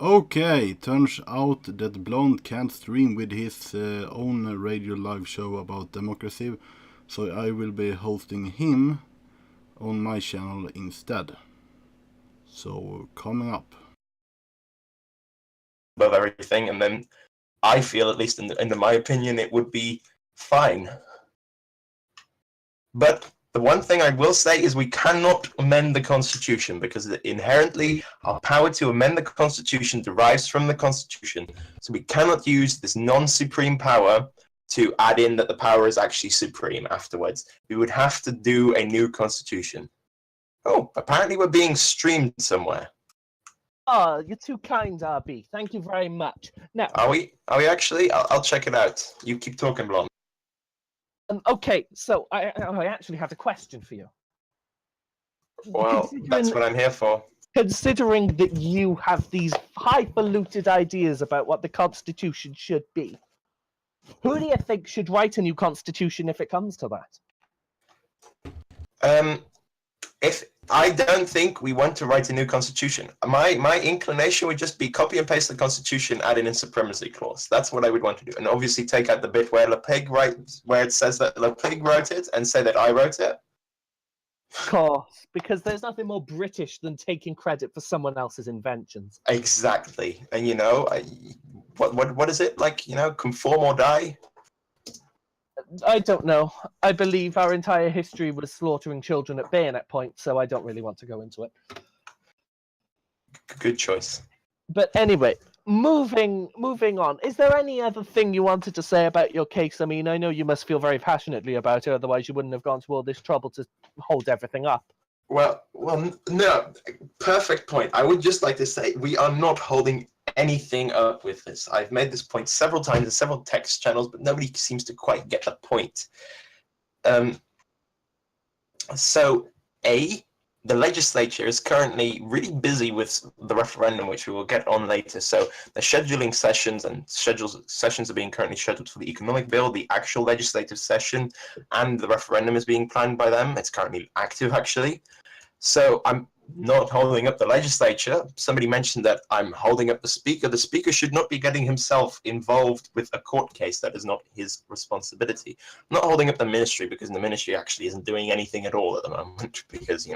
Okay, turns out that Blonde can't stream with his own radio live show about Democraciv, so I will be hosting him on my channel instead. So, coming up. Above everything, and then I feel, at least in my opinion, it would be fine. But the one thing I will say is we cannot amend the Constitution, because inherently our power to amend the Constitution derives from the Constitution. So we cannot use this non-supreme power to add in that the power is actually supreme afterwards. We would have to do a new Constitution. Oh, apparently we're being streamed somewhere. Oh, you're too kind, RB. Thank you very much. Now, Are we actually? I'll check it out. You keep talking, Blonde. Okay, so I actually have a question for you. Well, that's what I'm here for. Considering that you have these highfalutin ideas about what the Constitution should be, who do you think should write a new Constitution if it comes to that? If I don't think we want to write a new Constitution. My inclination would just be copy and paste the Constitution, add in a supremacy clause. That's what I would want to do. And obviously take out the bit where where it says that Lepig wrote it, and say that I wrote it. Of course, because there's nothing more British than taking credit for someone else's inventions. Exactly. And what is it? Like, conform or die? I don't know. I believe our entire history was slaughtering children at bayonet point, so I don't really want to go into it. Good choice. But anyway, moving on. Is there any other thing you wanted to say about your case? I mean, I know you must feel very passionately about it, otherwise you wouldn't have gone to all this trouble to hold everything up. Well, no. Perfect point. I would just like to say we are not holding anything up with this. I've made this point several times in several text channels, but nobody seems to quite get the point. So, the legislature is currently really busy with the referendum, which we will get on later. So they're scheduling sessions, and sessions are being currently scheduled for the economic bill, the actual legislative session, and the referendum is being planned by them. It's currently active, actually. So I'm not holding up the legislature. Somebody mentioned that I'm holding up the speaker. The speaker should not be getting himself involved with a court case. That is not his responsibility. I'm not holding up the ministry, because the ministry actually isn't doing anything at all at the moment, because,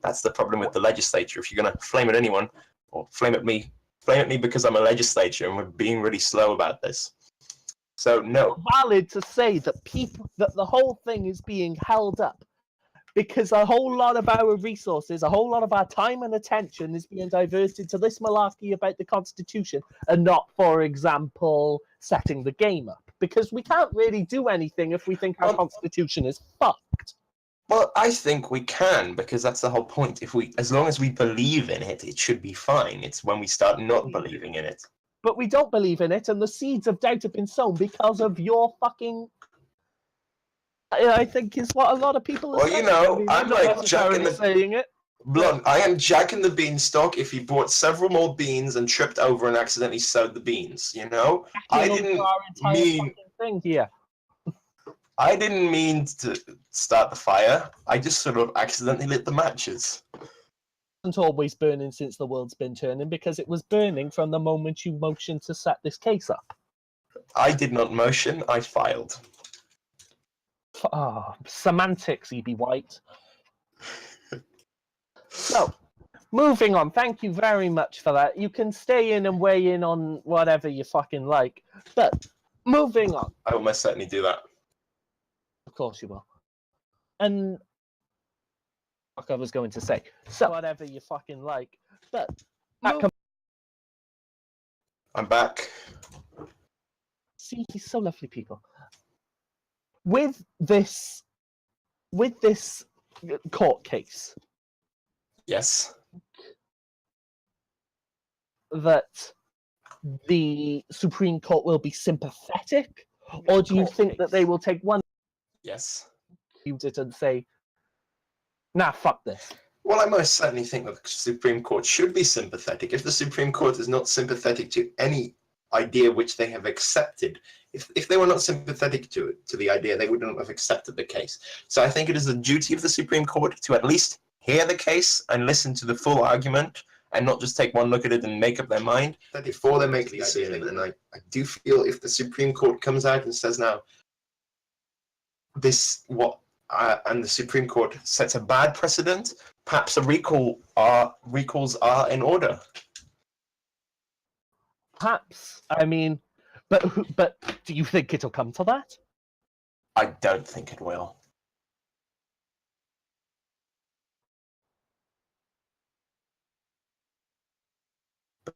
that's the problem with the legislature. If you're going to flame at anyone, or flame at me because I'm a legislature, and we're being really slow about this. So, no. Valid to say that the whole thing is being held up because a whole lot of our resources, a whole lot of our time and attention is being diverted to this malarkey about the Constitution, and not, for example, setting the game up. Because we can't really do anything if we think our Constitution is fucked. Well, I think we can, because that's the whole point. As long as we believe in it, it should be fine. It's when we start not believing in it. But we don't believe in it, and the seeds of doubt have been sown because of your fucking... I think is what a lot of people are saying. I'm like Jack in the... saying it. Blonde, I am Jack in the Beanstalk if he bought several more beans and tripped over and accidentally sowed the beans, I didn't mean... thing here. I didn't mean to start the fire. I just sort of accidentally lit the matches. It wasn't always burning since the world's been turning, because it was burning from the moment you motioned to set this case up. I did not motion, I filed. Semantics, E.B. White. So, moving on. Thank you very much for that. You can stay in and weigh in on whatever you fucking like. But, moving on. I will most certainly do that. Of course you will. And what I was going to say. So whatever you fucking like. But I'm back. See, he's so lovely, people. With this court case. Yes. That the Supreme Court will be sympathetic, or do you think that they will take one? Yes. Use it and say, nah, fuck this. Well, I most certainly think that the Supreme Court should be sympathetic. If the Supreme Court is not sympathetic to any idea which they have accepted, if they were not sympathetic to the idea, they wouldn't have accepted the case. So I think it is the duty of the Supreme Court to at least hear the case and listen to the full argument and not just take one look at it and make up their mind before they make the decision. And I do feel if the Supreme Court comes out and says now, and the Supreme Court sets a bad precedent, perhaps recalls are in order. Perhaps. I mean, but do you think it'll come to that? I don't think it will.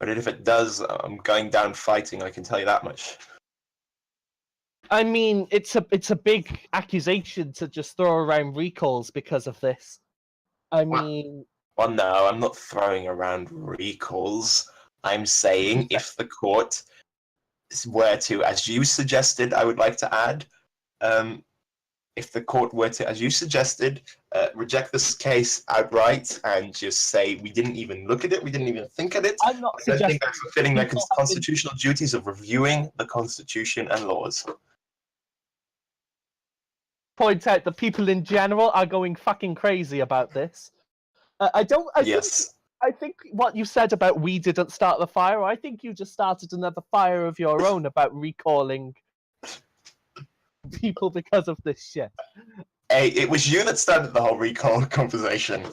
But if it does, I'm going down fighting, I can tell you that much. I mean, it's a big accusation to just throw around recalls because of this. I mean... Well, no, I'm not throwing around recalls. I'm saying if the court were to, as you suggested, I would like to add, if the court were to, as you suggested, reject this case outright and just say we didn't even look at it, we didn't even think at it, I'm not I don't think that's fulfilling their constitutional duties of reviewing the Constitution and laws. Point out that people in general are going fucking crazy about this. I think what you said about we didn't start the fire, I think you just started another fire of your own about recalling people because of this shit. Hey, it was you that started the whole recall conversation.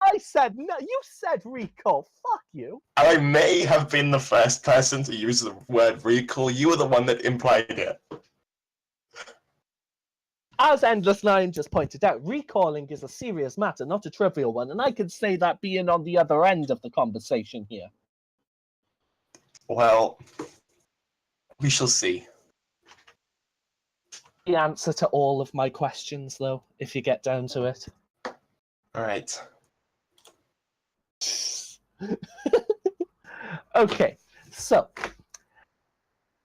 I said, no, you said recall. Fuck you. I may have been the first person to use the word recall. You were the one that implied it. As Endless Nine just pointed out, recalling is a serious matter, not a trivial one, and I could say that being on the other end of the conversation here. Well, we shall see. The answer to all of my questions, though, if you get down to it. All right. Okay, so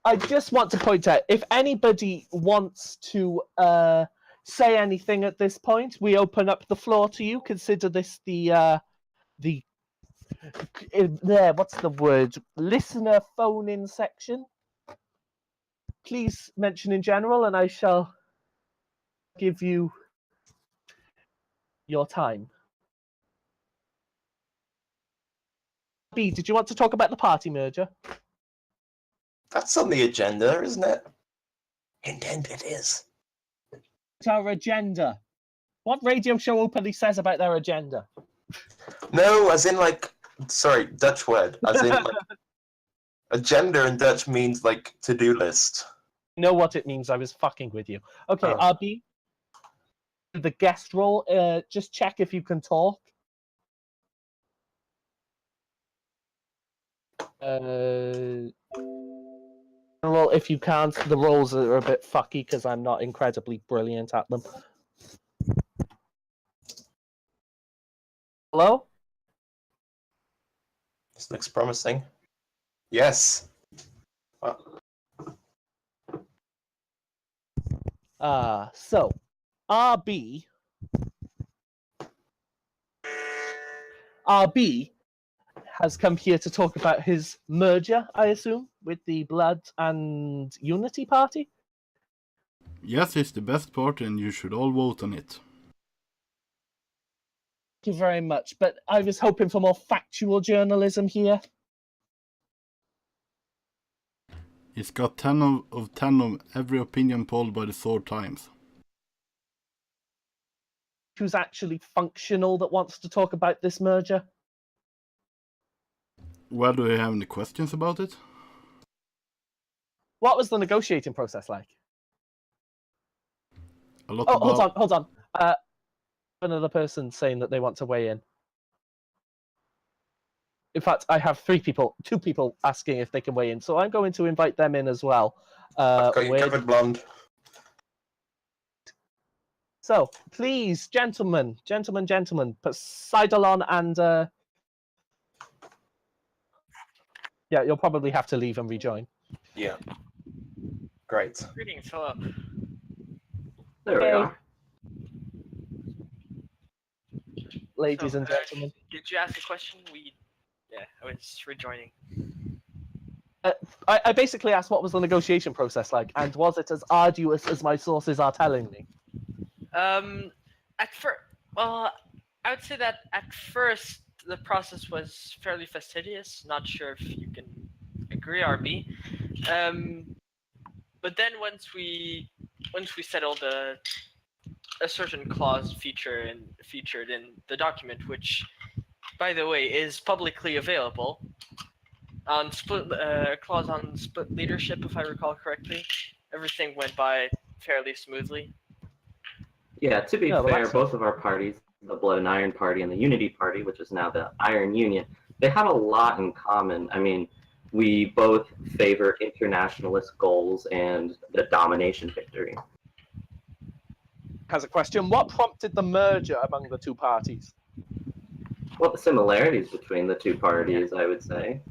I just want to point out, if anybody wants to say anything at this point, we open up the floor to you. Consider this what's the word? Listener phone-in section. Please mention in general, and I shall give you your time. B, did you want to talk about the party merger? That's on the agenda, isn't it? Indeed, it is. It's our agenda. What radio show openly says about their agenda? No, as in sorry, Dutch word. As in agenda in Dutch means to-do list. You know what it means. I was fucking with you. Okay, RB, the guest role. Just check if you can talk. Well, if you can't, the roles are a bit fucky because I'm not incredibly brilliant at them. Hello? This looks promising. Yes. So, RB has come here to talk about his merger, I assume, with the Blood and Unity Party? Yes, it's the best party and you should all vote on it. Thank you very much, but I was hoping for more factual journalism here. It's got 10 of 10 of every opinion poll by the Sword Times. Who's actually functional that wants to talk about this merger? Well, do you have any questions about it? What was the negotiating process like? Hold on. Another person saying that they want to weigh in. In fact, I have two people asking if they can weigh in, so I'm going to invite them in as well. I've got you covered, Blonde. So, please, gentlemen, Poseidon and... Yeah, you'll probably have to leave and rejoin. Yeah. Great. Greetings, hello. There we are. Ladies and gentlemen. Did you ask a question? I was rejoining. I basically asked what was the negotiation process like, and was it as arduous as my sources are telling me? I would say that at first the process was fairly fastidious. Not sure if you can agree, RB. But then once we settled a certain clause featured in the document, which, by the way, is publicly available, on clause on split leadership, if I recall correctly, everything went by fairly smoothly. Yeah, to be Yeah, well, fair, that's- both of our parties, the Blood and Iron Party and the Unity Party, which is now the Iron Union, they have a lot in common. I mean, we both favor internationalist goals and the domination victory. Has a question. What prompted the merger among the two parties? Well, the similarities between the two parties, I would say.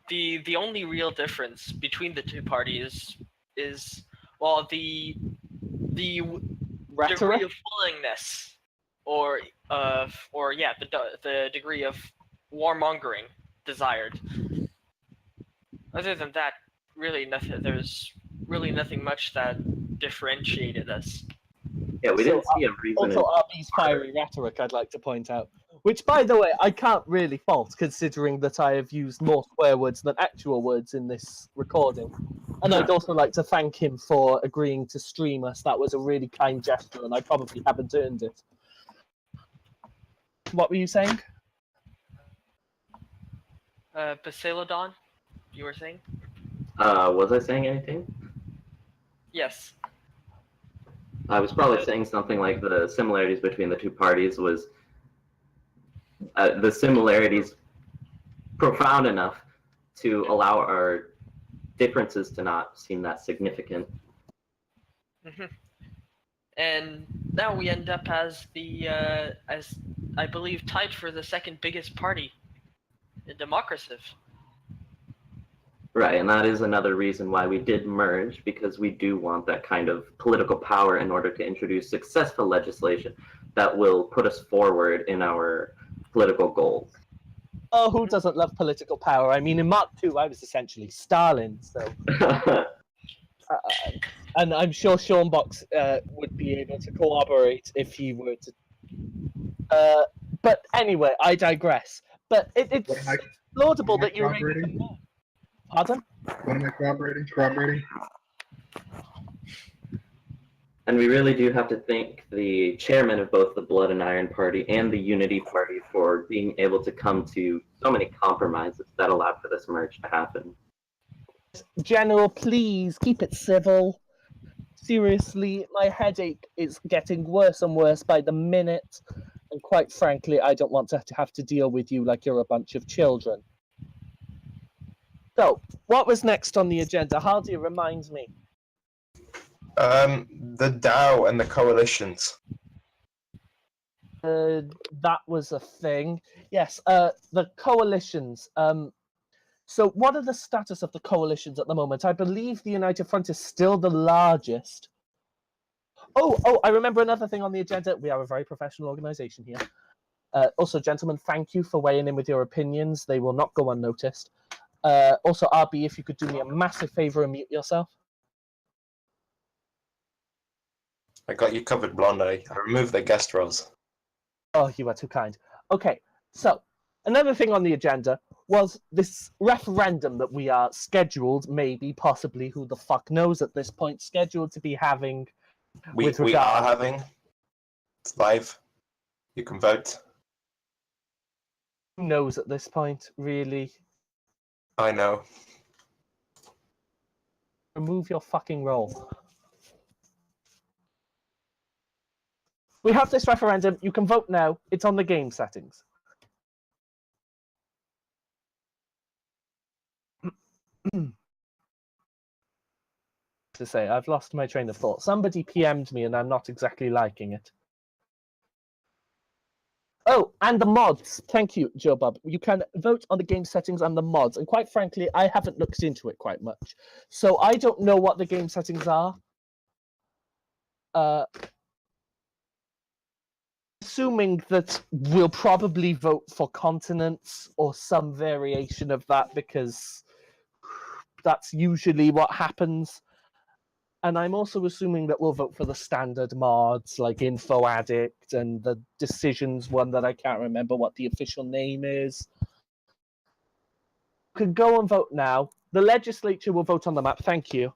The only real difference between the two parties is, well, the degree Rhetoric? of willingness, or the degree of warmongering desired. Other than that, really nothing. There's really nothing much that differentiated us. Yeah, we didn't So, see a reason. Also, RB's fiery rhetoric, I'd like to point out. Which, by the way, I can't really fault, considering that I have used more swear words than actual words in this recording. And I'd also like to thank him for agreeing to stream us. That was a really kind gesture, and I probably haven't earned it. What were you saying? Basilodon, you were saying? Was I saying anything? Yes. I was probably saying something like the similarities between the two parties was the similarities profound enough to allow our differences to not seem that significant. Mm-hmm. And now we end up as as I believe tied for the second biggest party in Democraciv. Right, and that is another reason why we did merge, because we do want that kind of political power in order to introduce successful legislation that will put us forward in our political goals. Oh, who doesn't love political power? I mean, in Mark II, I was essentially Stalin, so... and I'm sure Sean Box would be able to corroborate if he were to... but anyway, I digress. But it's laudable that you're able to... Pardon? What am I corroborating? And we really do have to thank the chairman of both the Blood and Iron Party and the Unity Party for being able to come to so many compromises that allowed for this merge to happen. General, please keep it civil. Seriously, my headache is getting worse and worse by the minute. And quite frankly, I don't want to have to deal with you like you're a bunch of children. So, what was next on the agenda? Hardy, remind me. The DAO and the coalitions. That was a thing. Yes, the coalitions. So what are the status of the coalitions at the moment? I believe the United Front is still the largest. Oh, I remember another thing on the agenda. We are a very professional organization here. Also, gentlemen, thank you for weighing in with your opinions. They will not go unnoticed. Also, RB, if you could do me a massive favor and mute yourself. I got you covered, Blondie. I removed the guest roles. Oh, you are too kind. Okay, so another thing on the agenda was this referendum that we are scheduled, maybe, possibly, who the fuck knows at this point, scheduled to be having. We are having. It's live. You can vote. Who knows at this point, really? I know. Remove your fucking role. We have this referendum. You can vote now. It's on the game settings. To say, I've lost my train of thought. Somebody PM'd me and I'm not exactly liking it. Oh, and the mods. Thank you, Joe Bob. You can vote on the game settings and the mods. And quite frankly, I haven't looked into it quite much. So I don't know what the game settings are. Assuming that we'll probably vote for continents or some variation of that, because that's usually what happens. And I'm also assuming that we'll vote for the standard mods like Info Addict and the Decisions one that I can't remember what the official name is. You can go and vote now. The legislature will vote on the map. Thank you.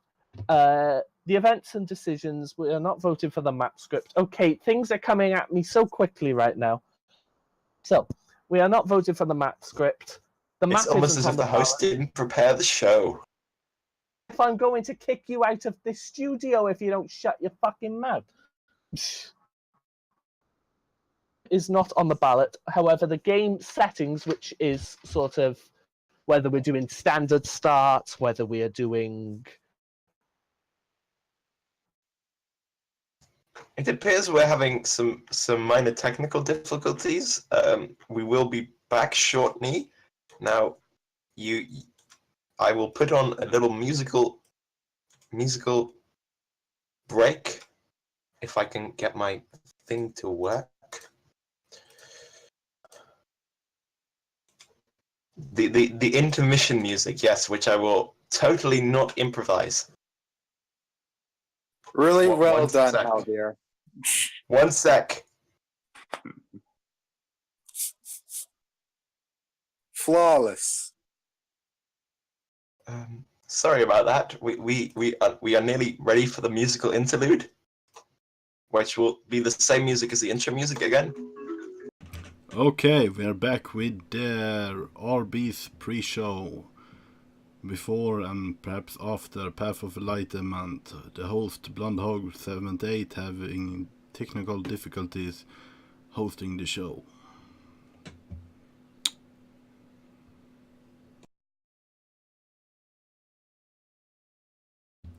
The events and decisions, we are not voting for the map script. Okay, things are coming at me so quickly right now. So, we are not voting for the map script. The map It's almost isn't as on if the host ballot. didn't prepare the show. If I'm going to kick you out of this studio if you don't shut your fucking mouth. Is not on the ballot. However, the game settings, which is sort of whether we're doing standard starts, whether we are doing... It appears we're having some minor technical difficulties. We will be back shortly. Now, I will put on a little musical break if I can get my thing to work. The intermission music, yes, which I will totally not improvise. Really One well done, sec. Haldir. 1 sec. Flawless. Sorry about that. We are nearly ready for the musical interlude, which will be the same music as the intro music again. Okay, we're back with the RB's pre-show. Before and perhaps after Path of Enlightenment, the host Blondehog 78 having technical difficulties hosting the show.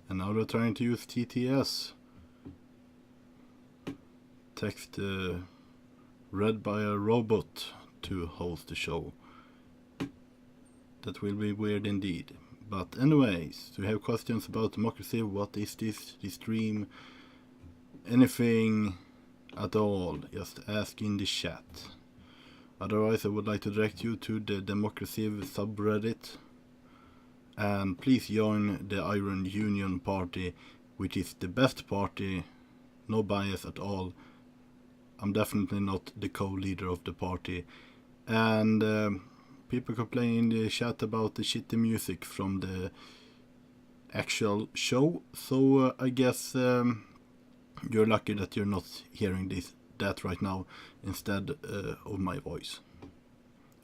And now they're trying to use TTS. Text read by a robot to host the show. That will be weird indeed. But anyways, do you have questions about Democraciv? What is this stream? Anything at all, just ask in the chat. Otherwise, I would like to direct you to the Democraciv subreddit. And please join the Iron Union party, which is the best party, no bias at all. I'm definitely not the co-leader of the party. And people complain in the chat about the shitty music from the actual show. So I guess you're lucky that you're not hearing that right now instead of my voice.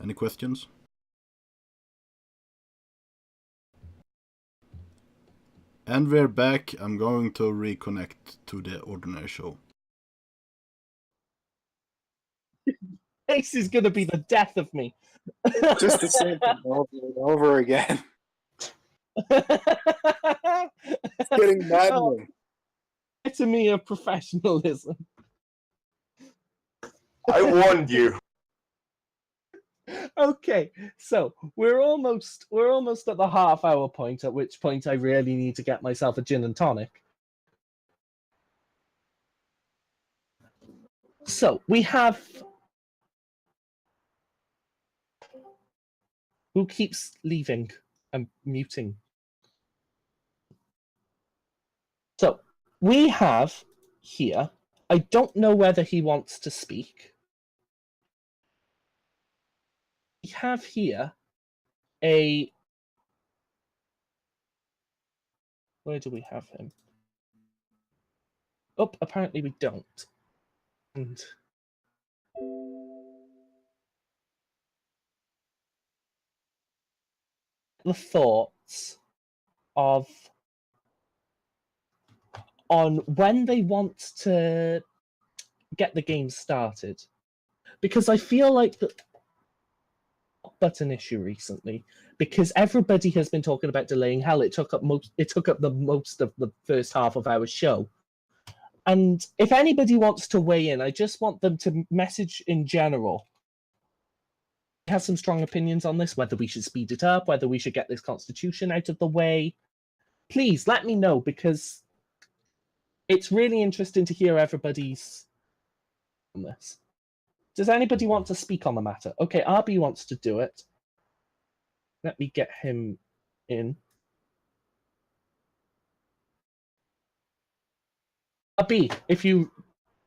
Any questions? And we're back. I'm going to reconnect to the ordinary show. This is going to be the death of me. Just the same thing over and over again. It's getting maddening. To me, of professionalism. I warned you. Okay, so we're almost at the half-hour point, at which point I really need to get myself a gin and tonic. So we have... Who keeps leaving and muting? So we have here... I don't know whether he wants to speak. We have here a... Where do we have him? Oh, apparently we don't. And... the thoughts of on when they want to get the game started, because I feel like that but an issue recently, because everybody has been talking about delaying. Hell, it took up the most of the first half of our show. And if anybody wants to weigh in, I just want them to message in general. Have some strong opinions on this, whether we should speed it up, whether we should get this constitution out of the way. Please let me know, because it's really interesting to hear everybody's on this. Does anybody want to speak on the matter? Okay, RB wants to do it. Let me get him in. B, if you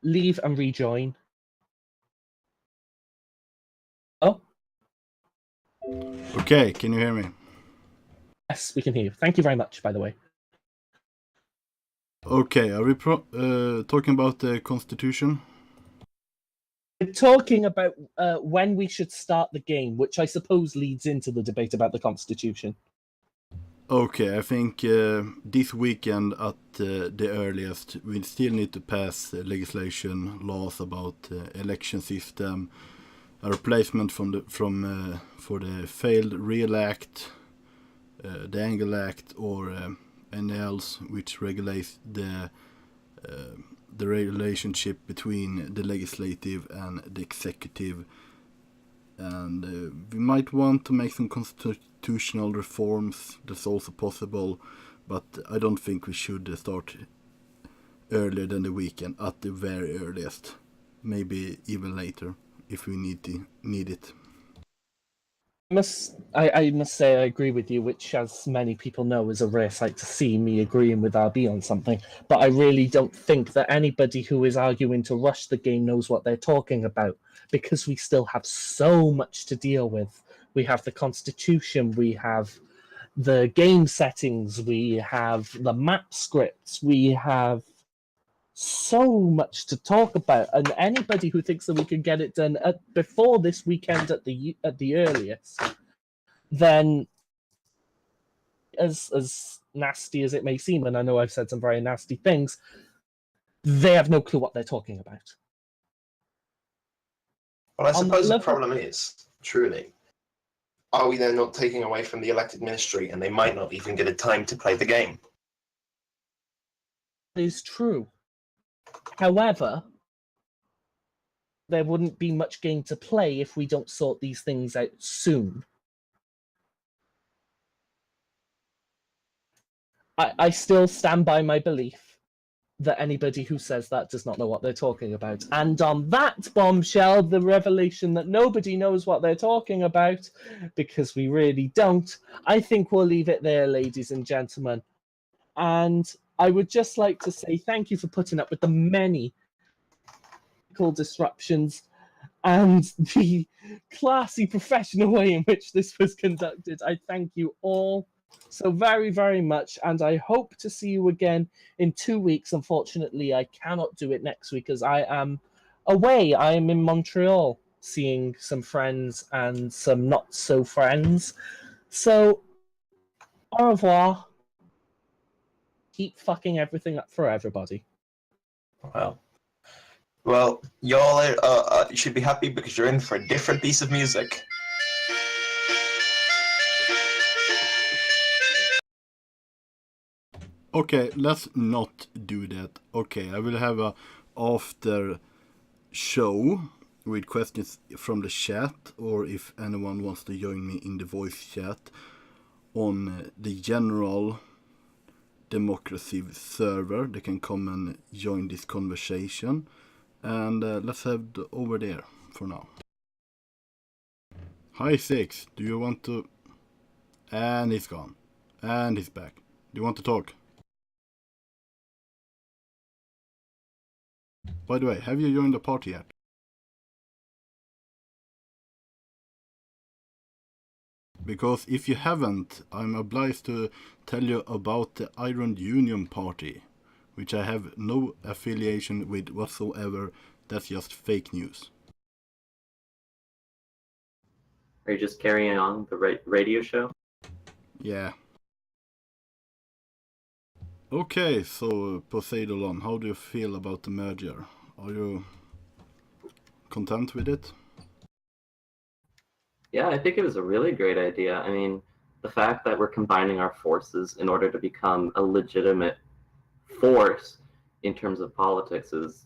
leave and rejoin. Oh, Okay, can you hear me? yes, we can hear you. Thank you very much, by the way. Okay, are we talking about the Constitution? We're talking about when we should start the game, which I suppose leads into the debate about the Constitution. Okay, I think this weekend at the earliest, we still need to pass legislation, laws about election system, a replacement for the failed Real Act, the Angle Act, or anything else which regulates the relationship between the legislative and the executive. And we might want to make some constitutional reforms. That's also possible, but I don't think we should start earlier than the weekend at the very earliest. Maybe even later if we need it. I must say I agree with you, which, as many people know, is a rare sight to see, me agreeing with RB on something. But I really don't think that anybody who is arguing to rush the game knows what they're talking about, because we still have so much to deal with. We have the Constitution, we have the game settings, we have the map scripts, we have so much to talk about, and anybody who thinks that we can get it done before this weekend at the earliest, then, as nasty as it may seem, and I know I've said some very nasty things, they have no clue what they're talking about. Well, I suppose the problem is, truly, are we then not taking away from the elected ministry, and they might not even get a time to play the game? That is true. However, there wouldn't be much game to play if we don't sort these things out soon. I still stand by my belief that anybody who says that does not know what they're talking about. And on that bombshell, the revelation that nobody knows what they're talking about, because we really don't, I think we'll leave it there, ladies and gentlemen. And I would just like to say thank you for putting up with the many disruptions and the classy, professional way in which this was conducted. I thank you all so very, very much, and I hope to see you again in 2 weeks. Unfortunately, I cannot do it next week as I am away. I am in Montreal seeing some friends and some not so friends. So, au revoir. Keep fucking everything up for everybody. Well, y'all should be happy because you're in for a different piece of music. Okay, let's not do that. Okay, I will have a after show with questions from the chat, or if anyone wants to join me in the voice chat on the general Democraciv server. They can come and join this conversation, and let's have it over there for now. Hi Six, do you want to... And he's gone. And he's back. Do you want to talk? By the way, have you joined the party yet? Because if you haven't, I'm obliged to tell you about the Iron Union Party, which I have no affiliation with whatsoever. That's just fake news. Are you just carrying on the radio show? Yeah. Okay, so Poseidon, how do you feel about the merger? Are you content with it? Yeah, I think it was a really great idea. I mean, the fact that we're combining our forces in order to become a legitimate force in terms of politics is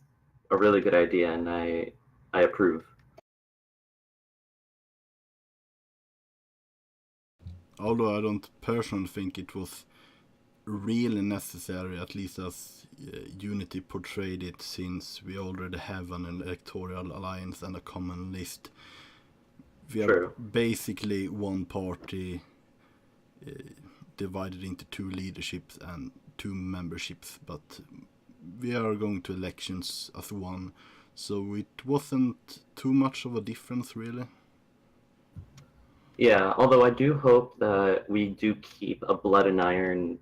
a really good idea, and I approve. Although I don't personally think it was really necessary, at least as Unity portrayed it, since we already have an electoral alliance and a common list. We are basically one party divided into two leaderships and two memberships, but we are going to elections as one, so it wasn't too much of a difference really. Yeah, although I do hope that we do keep a Blood and Iron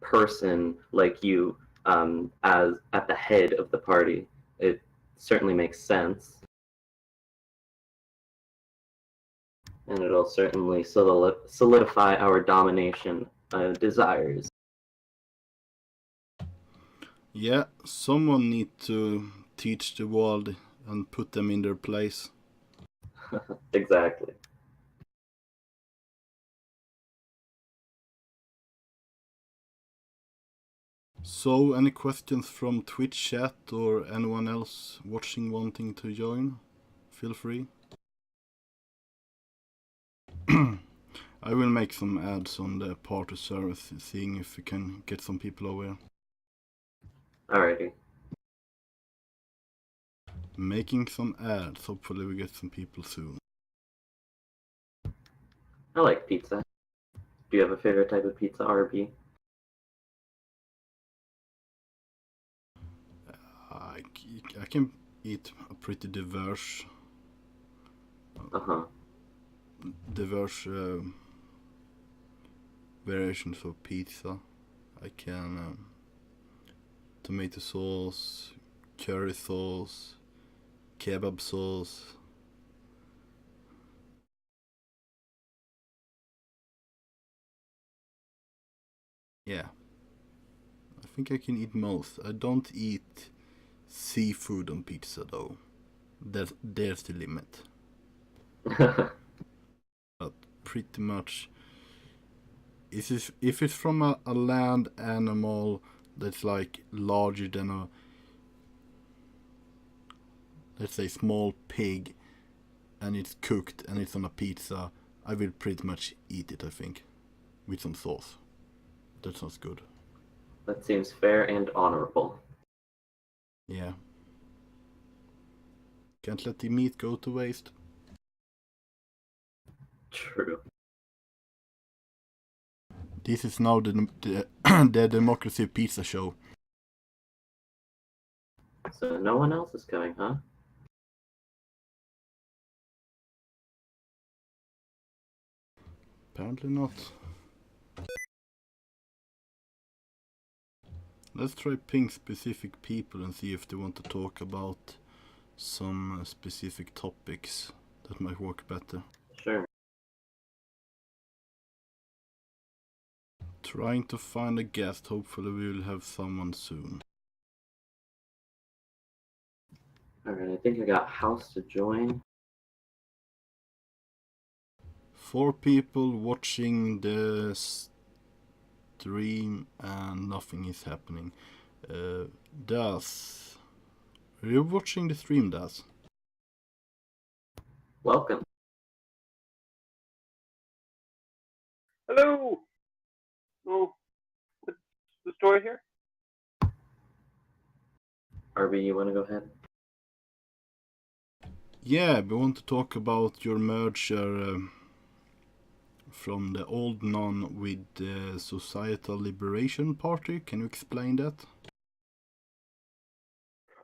person like you as at the head of the party. It certainly makes sense. And it'll certainly solidify our domination desires. Yeah, someone need to teach the world and put them in their place. Exactly. So, any questions from Twitch chat or anyone else watching wanting to join? Feel free. I will make some ads on the party service, seeing if we can get some people over here. Alrighty. Making some ads, hopefully we get some people soon. I like pizza. Do you have a favorite type of pizza, RB? I can eat a pretty diverse variations of pizza. I can tomato sauce, curry sauce, kebab sauce. Yeah, I think I can eat most. I don't eat seafood on pizza though. There's the limit. But pretty much, if it's from a land animal that's like larger than a, let's say, small pig, and it's cooked and it's on a pizza, I will pretty much eat it, I think, with some sauce. That sounds good. That seems fair and honorable. Yeah. Can't let the meat go to waste. True. This is now the Democraciv Pizza Show. So no one else is coming, huh? Apparently not. Let's try ping specific people and see if they want to talk about some specific topics that might work better. Sure. Trying to find a guest. Hopefully we will have someone soon. Alright, I think I got House to join. 4 people watching the stream and nothing is happening. Das, are you watching the stream, Das? Welcome. Hello! Oh, what's the story here? RB, you want to go ahead? Yeah, we want to talk about your merger from the old non with the Societal Liberation Party. Can you explain that?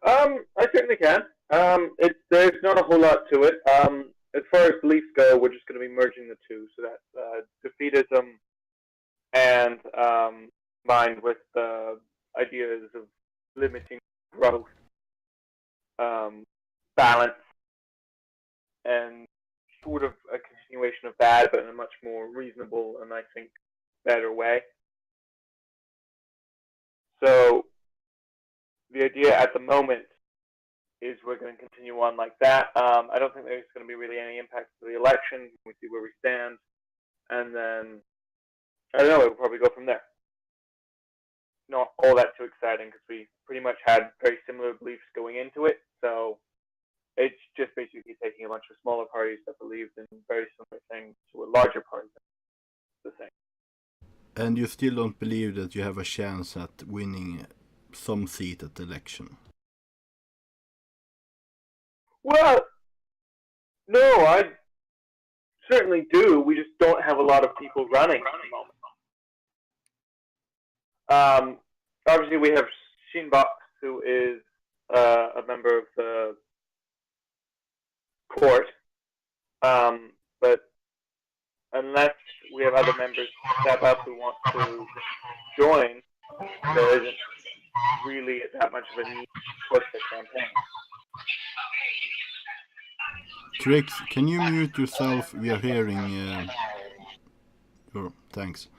I certainly can. There's not a whole lot to it. As far as beliefs go, we're just going to be merging the two, so that defeatism and combined with the ideas of limiting growth, balance, and sort of a continuation of that, but in a much more reasonable and I think better way. So the idea at the moment is we're going to continue on like that. I don't think there's going to be really any impact to the election. We see where we stand, and then I don't know. We'll probably go from there. Not all that too exciting because we pretty much had very similar beliefs going into it. So it's just basically taking a bunch of smaller parties that believed in very similar things to a larger party. The thing. And you still don't believe that you have a chance at winning some seat at the election? Well, no, I certainly do. We just don't have a lot of people running at the moment. Obviously, we have Sheen Box, who is a member of the court, but unless we have other members step up who want to join, there isn't really that much of a need to push the campaign. Trix, can you mute yourself? We are hearing your... Thanks.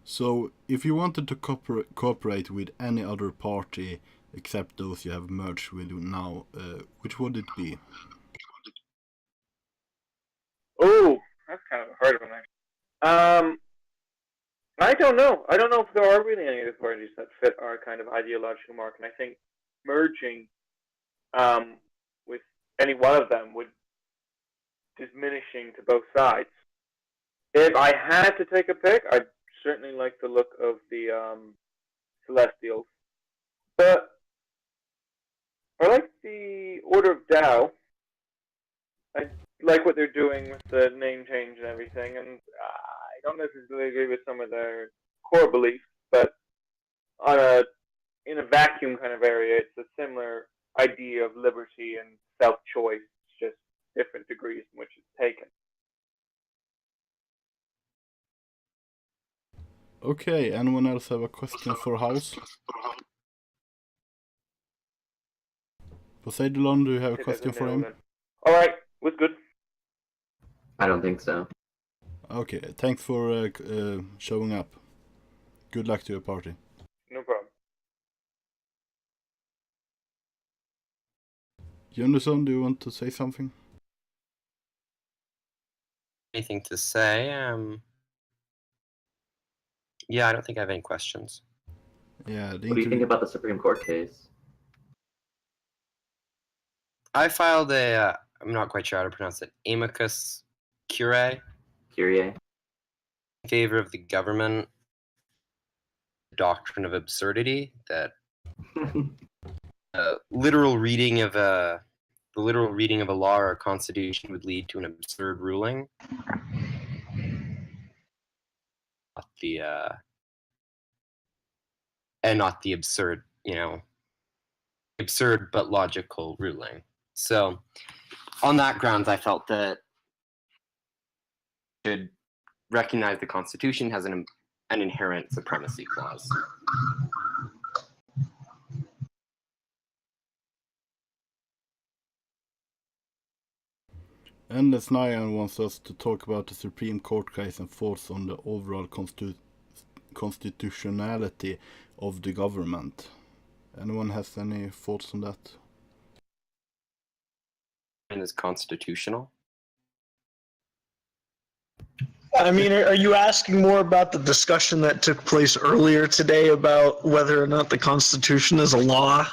So, if you wanted to cooperate with any other party except those you have merged with now, which would it be? Oh, that's kind of a hard one, actually. I don't know. I don't know if there are really any other parties that fit our kind of ideological mark, and I think merging with any one of them would diminishing to both sides. If I had to take a pick, I'd certainly like the look of the Celestials, but I like the Order of Tao. I like what they're doing with the name change and everything, and I don't necessarily agree with some of their core beliefs, but in a vacuum kind of area, it's a similar idea of liberty and self-choice, just different degrees in which it's taken. Okay, anyone else have a question for House? Poseidon, do you have a question for him? Alright, was good. I don't think so. Okay, thanks for showing up. Good luck to your party. No problem. Jonderson, do you want to say something? Anything to say? Yeah, I don't think I have any questions. Yeah. What do you think about the Supreme Court case? I filed a, I'm not quite sure how to pronounce it, amicus curiae. Curiae. In favor of the government doctrine of absurdity, that the literal reading of a law or a constitution would lead to an absurd ruling. Not the absurd, absurd but logical ruling. So, on that grounds, I felt that should recognize the Constitution has an inherent supremacy clause. Endless Nyan wants us to talk about the Supreme Court case and thoughts on the overall constitutionality of the government. Anyone has any thoughts on that? And is constitutional? I mean, are you asking more about the discussion that took place earlier today about whether or not the Constitution is a law?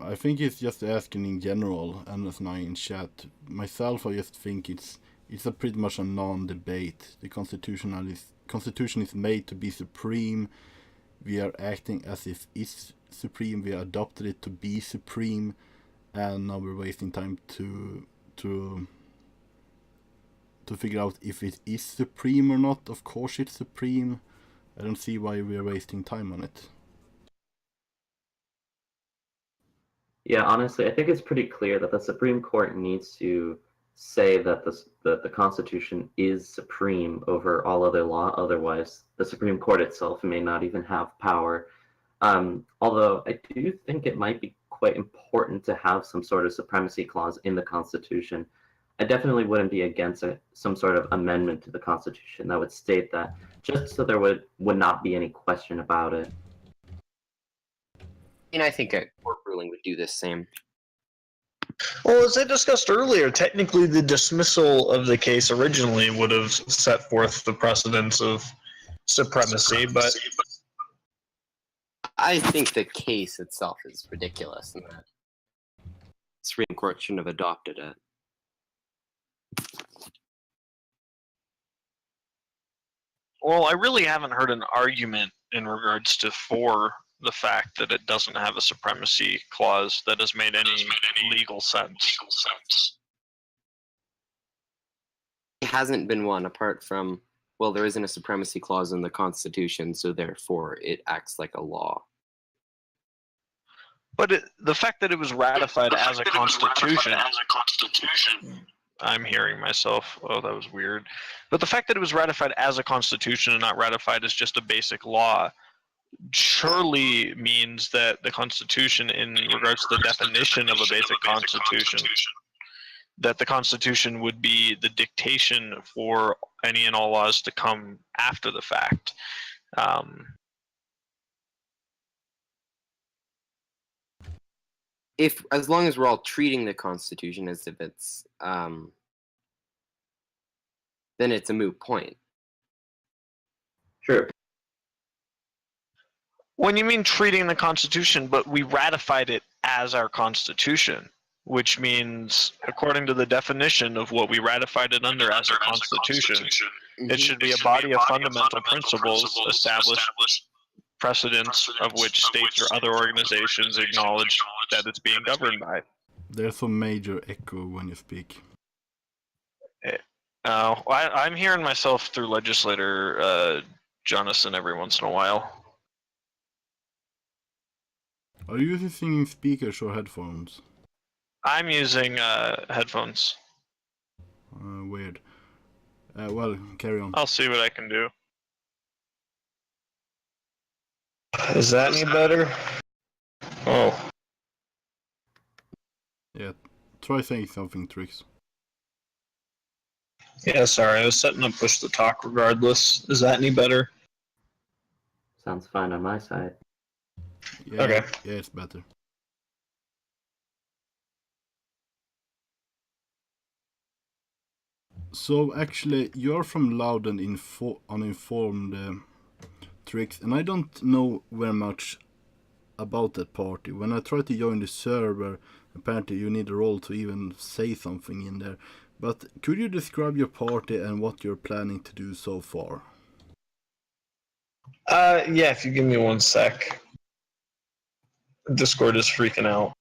I think it's just asking in general, Endless Nyan in chat. Myself, I just think it's a pretty much a non-debate. The Constitution is made to be supreme. We are acting as if it's supreme. We adopted it to be supreme, and now we're wasting time to figure out if it is supreme or not. Of course it's supreme. I don't see why we're wasting time on it. Yeah, honestly, I think it's pretty clear that the Supreme Court needs to say that the Constitution is supreme over all other law. Otherwise, the Supreme Court itself may not even have power. Although I do think it might be quite important to have some sort of supremacy clause in the Constitution. I definitely wouldn't be against some sort of amendment to the Constitution that would state that, just so there would not be any question about it. And I think a court ruling would do the same. Well, as I discussed earlier, technically the dismissal of the case originally would have set forth the precedence of supremacy, but I think the case itself is ridiculous, and that the Supreme Court shouldn't have adopted it. well, I really haven't heard an argument in regards to for the fact that it doesn't have a supremacy clause that has made any legal sense. hasn't been one apart from, well, there isn't a supremacy clause in the Constitution, so therefore it acts like a law. But the fact that it was ratified as a constitution, I'm hearing myself. Oh, that was weird. But the fact that it was ratified as a constitution and not ratified as just a basic law surely means that the Constitution, in regards to the definition of a basic constitution, that the Constitution would be the dictation for any and all laws to come after the fact. As long as we're all treating the Constitution as if it's, then it's a moot point. Sure. When you mean treating the Constitution, but we ratified it as our Constitution, which means, according to the definition of what we ratified it under as a Constitution, it should be a body of fundamental principles established precedents of which states or other organizations acknowledge that it's being governed by. There's a major echo when you speak. I'm hearing myself through legislator Jonathan every once in a while. Are you using speakers or headphones? I'm using headphones. Weird. Well, carry on. I'll see what I can do. Is that any better? Oh. Yeah, try saying something, Trix. Yeah, sorry, I was setting up push to talk regardless. Is that any better? Sounds fine on my side. Yeah, okay. Yeah, it's better. So actually, you're from Loud and Uninformed, Trix, and I don't know very much about that party. When I try to join the server, apparently you need a role to even say something in there. But could you describe your party and what you're planning to do so far? Yeah, if you give me 1 sec. Discord is freaking out.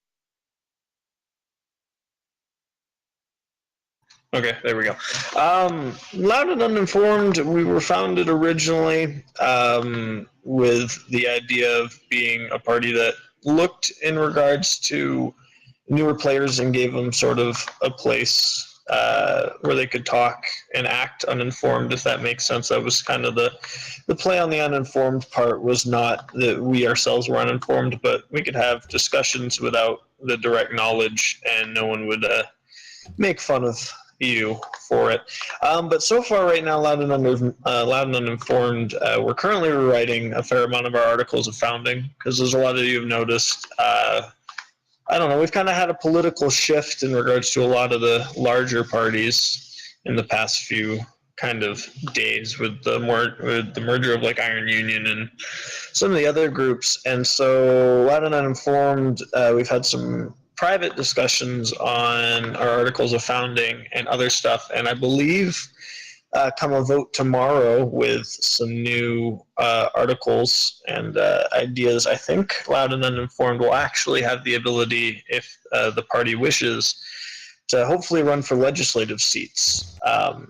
Okay, there we go. Loud and Uninformed, we were founded originally with the idea of being a party that looked in regards to newer players and gave them sort of a place where they could talk and act uninformed, if that makes sense. That was kind of the play on the uninformed part, was not that we ourselves were uninformed, but we could have discussions without the direct knowledge and no one would make fun of you for it. But so far right now, Loud and Uninformed, we're currently rewriting a fair amount of our articles of founding, because as a lot of you have noticed, I don't know, we've kind of had a political shift in regards to a lot of the larger parties in the past few kind of days with the merger of like Iron Union and some of the other groups. And so Loud and Uninformed, we've had some private discussions on our articles of founding and other stuff, and I believe come a vote tomorrow with some new articles and ideas, I think Loud and Uninformed will actually have the ability, if the party wishes, to hopefully run for legislative seats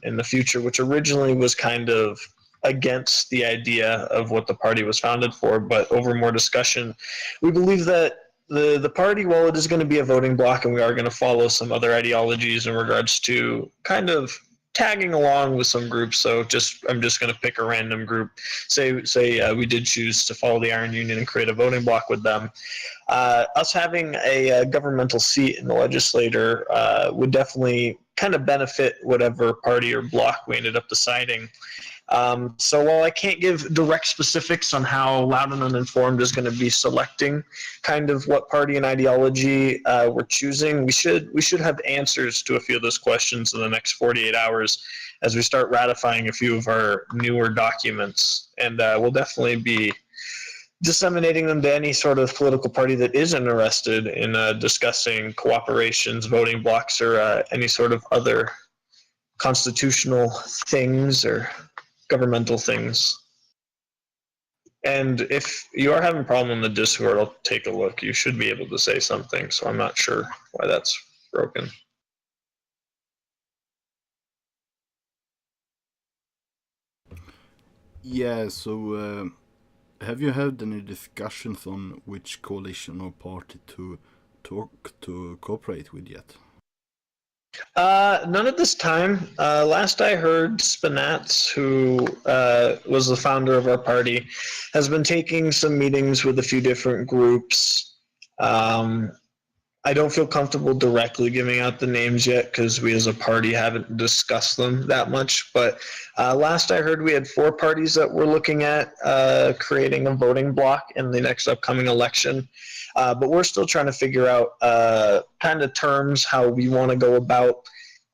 in the future, which originally was kind of against the idea of what the party was founded for, but over more discussion, we believe that the party, while it is going to be a voting bloc and we are going to follow some other ideologies in regards to kind of tagging along with some groups, so I'm just going to pick a random group, say we did choose to follow the Iron Union and create a voting bloc with them, us having a governmental seat in the legislature would definitely kind of benefit whatever party or bloc we ended up deciding. So while I can't give direct specifics on how Loud and Uninformed is going to be selecting kind of what party and ideology we're choosing, we should have answers to a few of those questions in the next 48 hours as we start ratifying a few of our newer documents. And we'll definitely be disseminating them to any sort of political party that is interested in discussing cooperations, voting blocs, or any sort of other constitutional things or governmental things. And if you are having a problem in the Discord, I'll take a look. You should be able to say something, so I'm not sure why that's broken. Yeah, so have you had any discussions on which coalition or party to cooperate with yet? None at this time. Last I heard, Spinats, who was the founder of our party, has been taking some meetings with a few different groups. I don't feel comfortable directly giving out the names yet because we as a party haven't discussed them that much. But last I heard, we had 4 parties that were looking at creating a voting bloc in the next upcoming election. But we're still trying to figure out kind of terms, how we want to go about,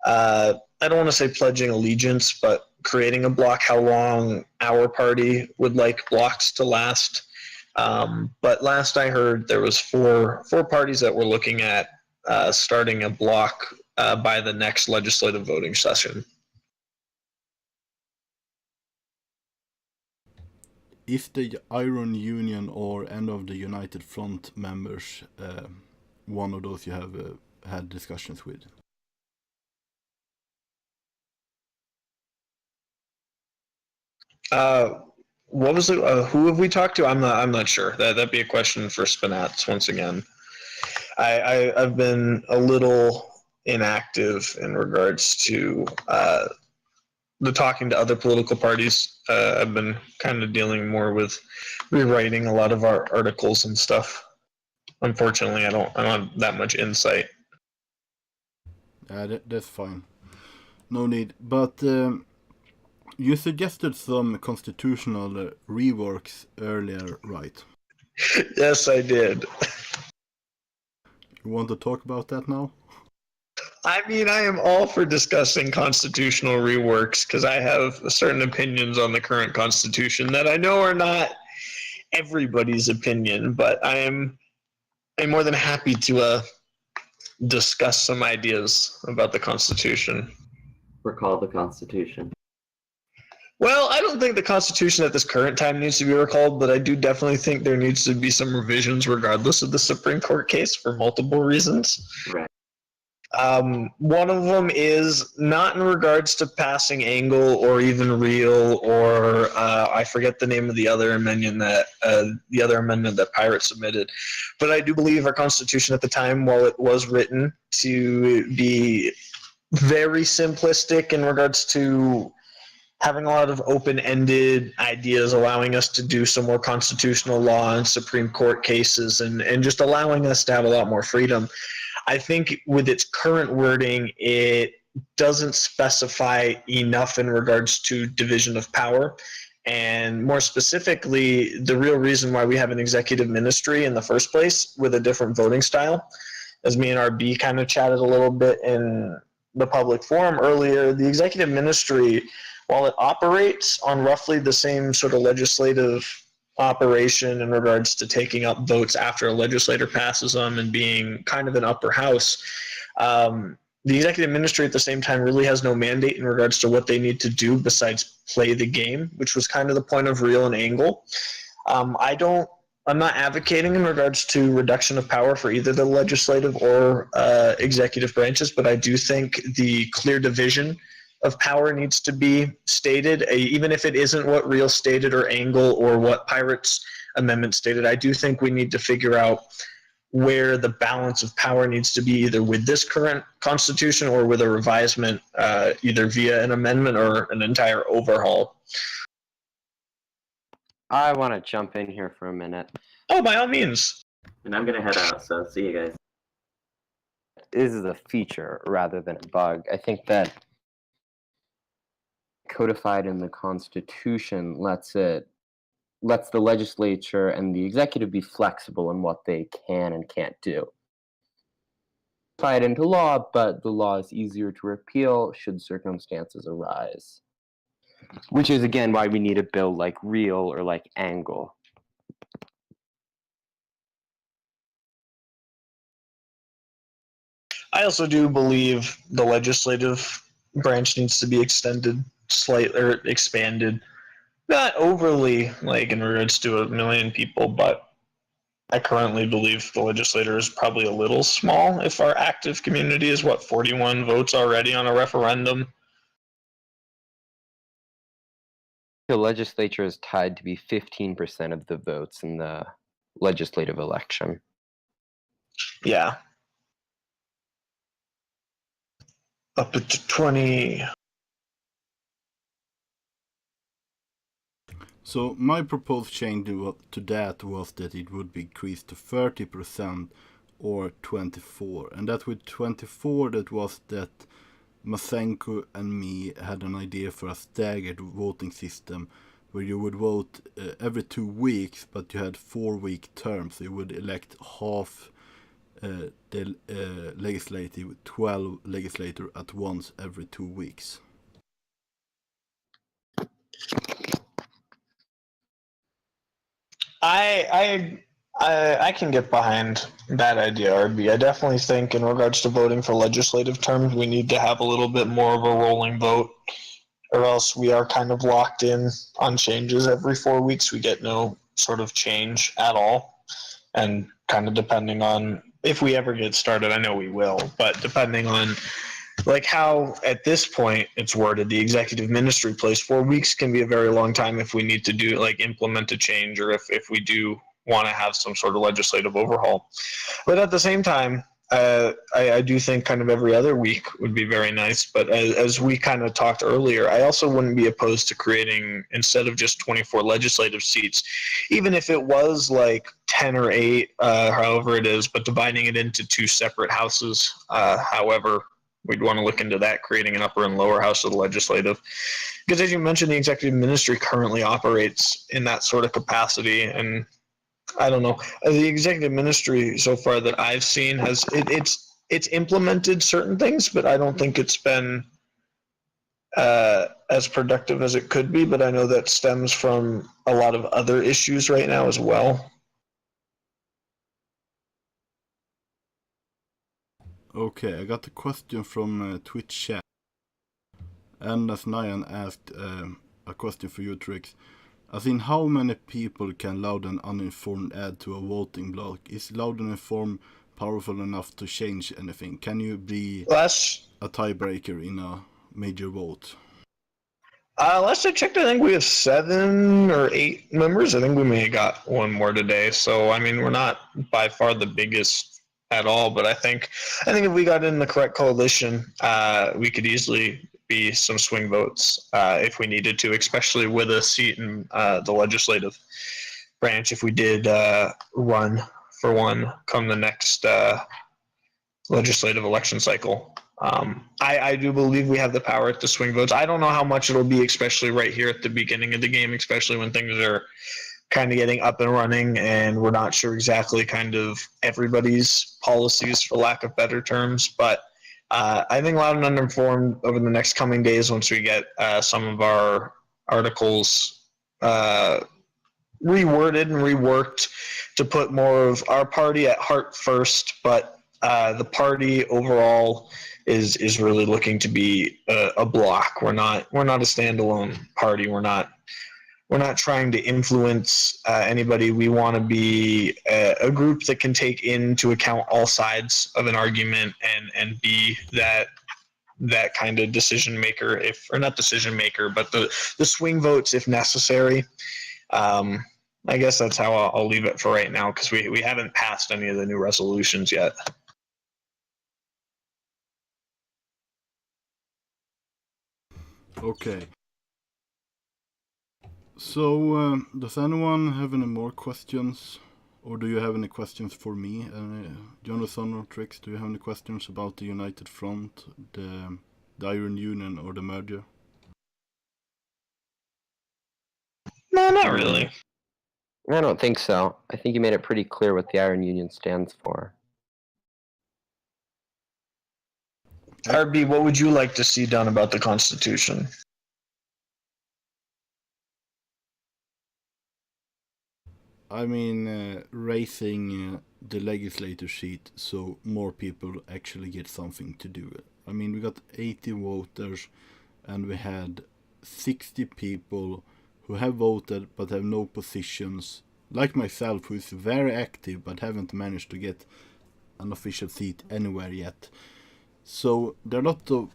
I don't want to say pledging allegiance, but creating a bloc, how long our party would like blocks to last. But last I heard, there was four parties that were looking at starting a bloc by the next legislative voting session. Is the Iron Union or End of the United Front members one of those you have had discussions with? What was it? Who have we talked to? I'm not sure. That'd be a question for Spinats once again. I've been a little inactive in regards to the talking to other political parties. I've been kind of dealing more with rewriting a lot of our articles and stuff. Unfortunately, I don't have that much insight. That's fine. No need. But you suggested some constitutional reworks earlier, right? Yes, I did. You want to talk about that now? I mean, I am all for discussing constitutional reworks because I have certain opinions on the current constitution that I know are not everybody's opinion, but I'm more than happy to discuss some ideas about the constitution. Recall the Constitution. Well, I don't think the Constitution at this current time needs to be recalled, but I do definitely think there needs to be some revisions regardless of the Supreme Court case for multiple reasons. Right. One of them is not in regards to passing angle or even real or I forget the name of the other amendment that Pirate submitted, but I do believe our Constitution at the time, while it was written to be very simplistic in regards to having a lot of open-ended ideas, allowing us to do some more constitutional law and Supreme Court cases and just allowing us to have a lot more freedom. I think with its current wording, it doesn't specify enough in regards to division of power. And more specifically, the real reason why we have an executive ministry in the first place with a different voting style, as me and RB kind of chatted a little bit in the public forum earlier, the executive ministry, while it operates on roughly the same sort of legislative operation in regards to taking up votes after a legislator passes them and being kind of an upper house, the executive ministry at the same time really has no mandate in regards to what they need to do besides play the game, which was kind of the point of real and angle. I'm not advocating in regards to reduction of power for either the legislative or executive branches, but I do think the clear division of power needs to be stated, even if it isn't what real stated or angle or what Pirate's amendment stated. I do think we need to figure out where the balance of power needs to be, either with this current constitution or with a revisement, either via an amendment or an entire overhaul. I want to jump in here for a minute. Oh, by all means. And I'm going to head out, so see you guys. This is a feature rather than a bug. I think that codified in the Constitution lets the legislature and the executive be flexible in what they can and can't do. Codified into law, but the law is easier to repeal should circumstances arise. Which is, again, why we need a bill like real or like angle. I also do believe the legislative branch needs to be extended slightly or expanded, not overly like in regards to 1 million people, but I currently believe the legislature is probably a little small if our active community is 41 votes already on a referendum. The legislature is tied to be 15% of the votes in the legislative election. Yeah. Up to 20. So my proposed change to that was that it would be increased to 30% or 24. And that with 24, that was that Masenko and me had an idea for a staggered voting system where you would vote every 2 weeks, but you had 4-week terms. So you would elect half the legislative, 12 legislators at once every 2 weeks. I can get behind that idea, RB. I definitely think in regards to voting for legislative terms, we need to have a little bit more of a rolling vote, or else we are kind of locked in on changes every 4 weeks. We get no sort of change at all. And kind of depending on if we ever get started, I know we will, but depending on like how at this point it's worded, the executive ministry place, 4 weeks can be a very long time if we need to do like implement a change, or if we do want to have some sort of legislative overhaul. But at the same time, I do think kind of every other week would be very nice. But as we kind of talked earlier, I also wouldn't be opposed to creating, instead of just 24 legislative seats, even if it was like 10 or 8, however it is, but dividing it into 2 separate houses, however we'd want to look into that, creating an upper and lower house of the legislative. Because as you mentioned, the executive ministry currently operates in that sort of capacity. And I don't know, the executive ministry so far that I've seen has, it's implemented certain things, but I don't think it's been as productive as it could be. But I know that stems from a lot of other issues right now as well. Okay, I got a question from Twitch chat. And as Nyan asked a question for you, Trix. As in, how many people can loud and uninformed add to a voting block? Is loud and informed powerful enough to change anything? Can you be a tiebreaker in a major vote? Last I checked, I think we have 7 or 8 members. I think we may have got one more today. So, I mean, we're not by far the biggest at all, but I think if we got in the correct coalition, we could easily be some swing votes if we needed to, especially with a seat in the legislative branch. If we did run for one come the next legislative election cycle, I do believe we have the power to swing votes. I don't know how much it'll be, especially right here at the beginning of the game, especially when things are kind of getting up and running and we're not sure exactly kind of everybody's policies, for lack of better terms. But I think loud and uninformed over the next coming days, once we get some of our articles reworded and reworked to put more of our party at heart first, but the party overall is really looking to be a block. We're not a standalone party. We're not trying to influence anybody. We want to be a group that can take into account all sides of an argument and be that kind of decision maker, or not decision maker, but the swing votes if necessary. I guess that's how I'll leave it for right now, because we haven't passed any of the new resolutions yet. Okay. So, does anyone have any more questions? Or do you have any questions for me? Jonathan or Trix, do you have any questions about the United Front, the Iron Union, or the merger? No, not really. I don't think so. I think you made it pretty clear what the Iron Union stands for. RB, what would you like to see done about the Constitution? I mean, raising the legislature seat so more people actually get something to do. I mean, we got 80 voters and we had 60 people who have voted but have no positions, like myself, who is very active but haven't managed to get an official seat anywhere yet. So there are a lot of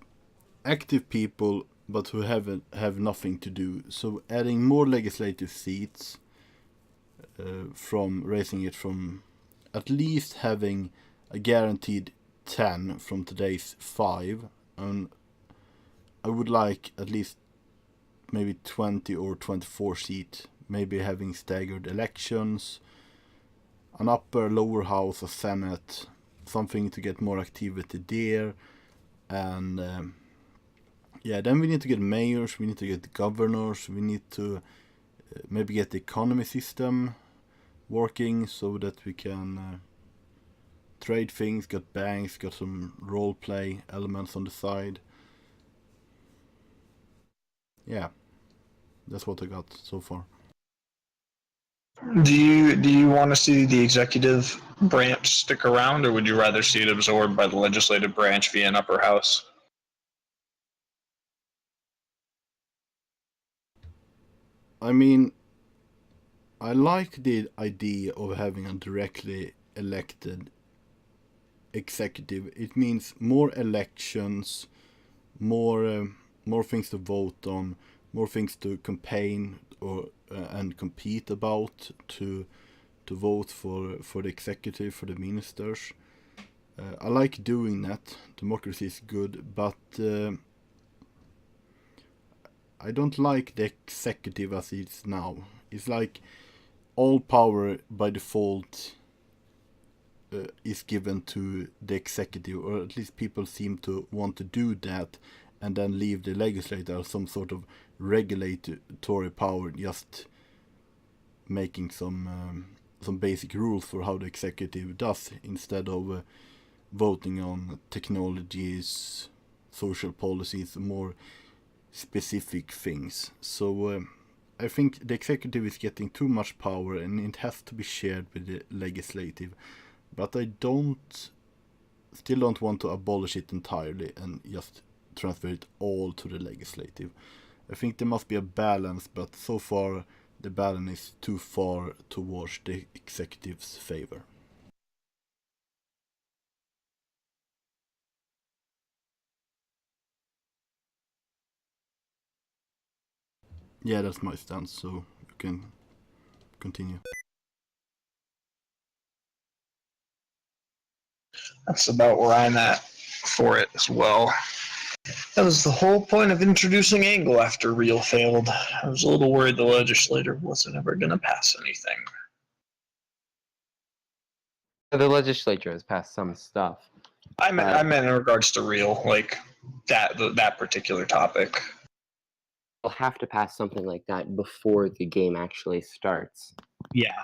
active people but who have nothing to do. So adding more legislative seats, from raising it from at least having a guaranteed 10 from today's 5, and I would like at least maybe 20 or 24 seat, maybe having staggered elections, an upper lower house, a senate, something to get more activity there, and then we need to get mayors, we need to get governors, we need to maybe get the economy system working so that we can trade things, got banks, got some role play elements on the side. Yeah, that's what I got so far. Do you want to see the executive branch stick around, or would you rather see it absorbed by the legislative branch via an upper house? I mean, I like the idea of having a directly elected executive. It means more elections, more things to vote on, more things to campaign or and compete about to vote for the executive, for the ministers. I like doing that. Democracy is good, but I don't like the executive as it's now. It's like all power by default is given to the executive, or at least people seem to want to do that, and then leave the legislature as some sort of regulatory power, just making some basic rules for how the executive does, instead of voting on technologies, social policies, more specific things. So I think the executive is getting too much power, and it has to be shared with the legislative. But I still don't want to abolish it entirely and just transfer it all to the legislative. I think there must be a balance, but so far the balance is too far towards the executive's favor. Yeah, that's my stance, so you can continue. That's about where I'm at for it as well. That was the whole point of introducing Angle after Real failed. I was a little worried the legislature wasn't ever going to pass anything. The legislature has passed some stuff. I meant in regards to Real, like that particular topic. We'll have to pass something like that before the game actually starts. Yeah.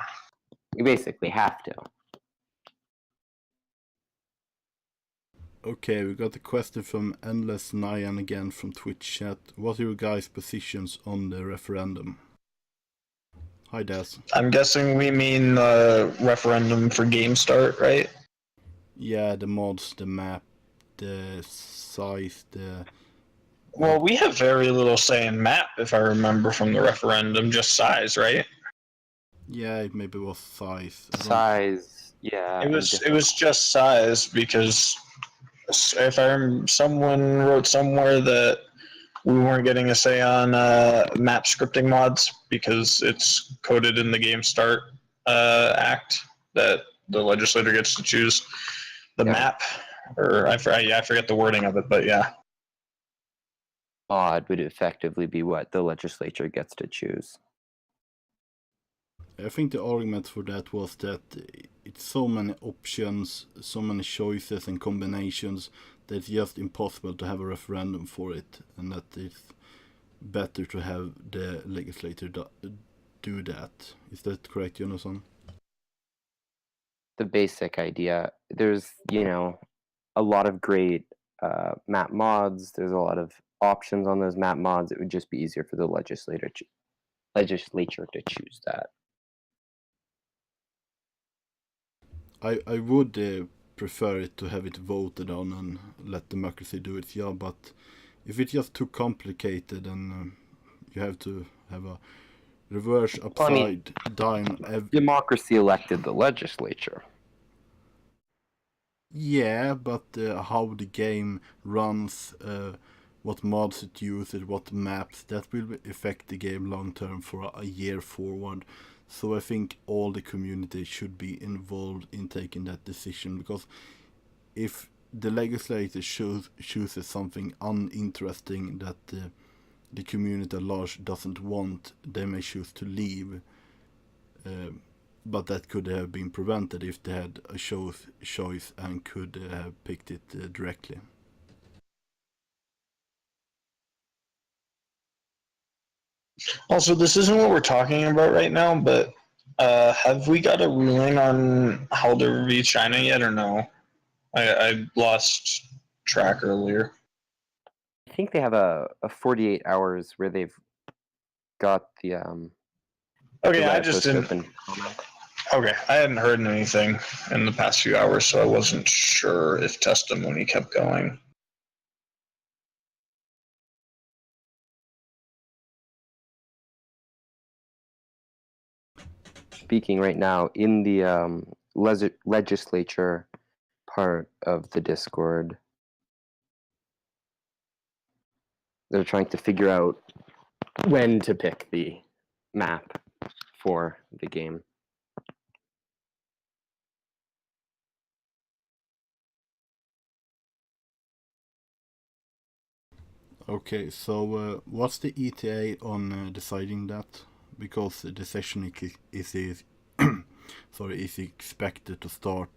You basically have to. Okay, we got a question from Enligthenment again from Twitch chat. What are your guys' positions on the referendum? Hi, Daz. I'm guessing we mean referendum for game start, right? Yeah, the mods, the map, the size, the... Well, we have very little say in map, if I remember from the referendum, just size, right? Yeah, it maybe was size. Size, yeah. It was just size, because if I remember, someone wrote somewhere that we weren't getting a say on map scripting mods because it's coded in the Game Start Act that the legislator gets to choose the map, or I forget the wording of it, but yeah. Mod would effectively be what the legislature gets to choose. I think the argument for that was that it's so many options, so many choices and combinations that it's just impossible to have a referendum for it, and that it's better to have the legislature do that. Is that correct, Jonathan? The basic idea. There's, a lot of great map mods. There's a lot of options on those map mods. It would just be easier for the legislature to choose that. I would prefer it to have it voted on and let democracy do its job, but if it's just too complicated and you have to have a reverse upside down... Democracy elected the legislature. Yeah, but how the game runs, what mods it uses, what maps. That will affect the game long term for a year forward. So I think all the community should be involved in taking that decision, because if the legislator chooses something uninteresting that the community at large doesn't want, they may choose to leave. But that could have been prevented if they had a choice and could have picked it directly. Also, this isn't what we're talking about right now, but have we got a ruling on Halder v. China yet or no? I lost track earlier. I think they have a 48 hours where they've got the Okay, the I just didn't. open comment. Okay, I hadn't heard anything in the past few hours, so I wasn't sure if testimony kept going. Speaking right now in the legislature part of the Discord, they're trying to figure out when to pick the map for the game. Okay, so what's the ETA on deciding that? Because the session is expected to start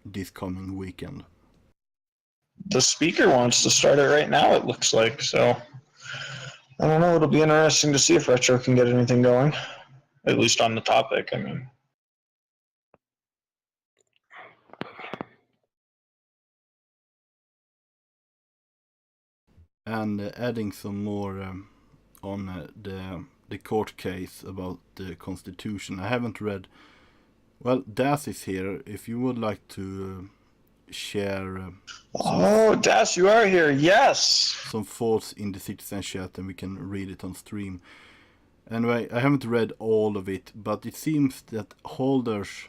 this coming weekend. The speaker wants to start it right now, it looks like, so I don't know, it'll be interesting to see if Retro can get anything going, at least on the topic, I mean. And adding some more on the court case about the Constitution. I haven't read. Well, Das is here. If you would like to share. Oh, Das, you are here. Yes. Some thoughts in the citizen chat, and we can read it on stream. Anyway, I haven't read all of it, but it seems that Halder's,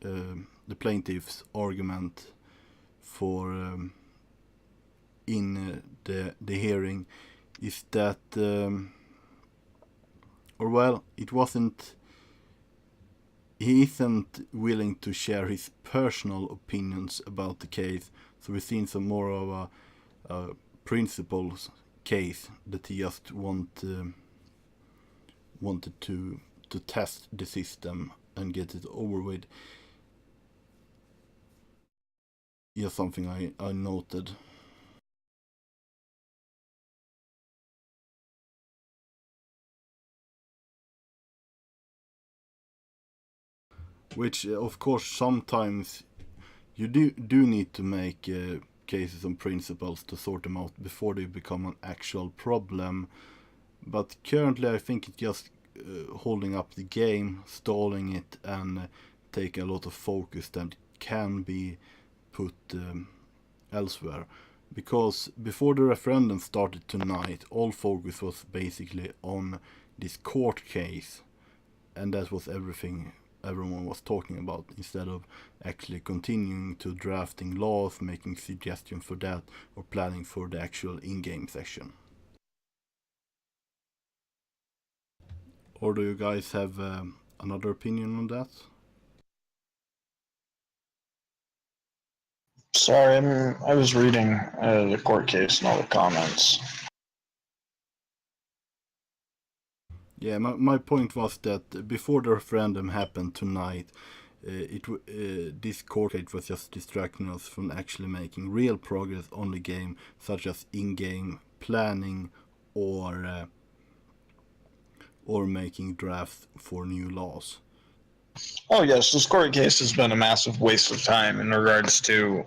the plaintiff's argument for in the hearing is that, it wasn't. He isn't willing to share his personal opinions about the case, so we've seen some more of a principles case that he just wanted to test the system and get it over with. Yeah, something I noted. Which, of course, sometimes you do need to make cases on principles to sort them out before they become an actual problem. But currently I think it's just holding up the game, stalling it, and taking a lot of focus that can be put elsewhere. Because before the referendum started tonight, all focus was basically on this court case, and that was everything everyone was talking about, instead of actually continuing to drafting laws, making suggestions for that, or planning for the actual in-game session. Or do you guys have another opinion on that? Sorry, I was reading the court case and all the comments. Yeah, my point was that before the referendum happened tonight, this court case was just distracting us from actually making real progress on the game, such as in-game planning or making drafts for new laws. Oh yes, this court case has been a massive waste of time in regards to.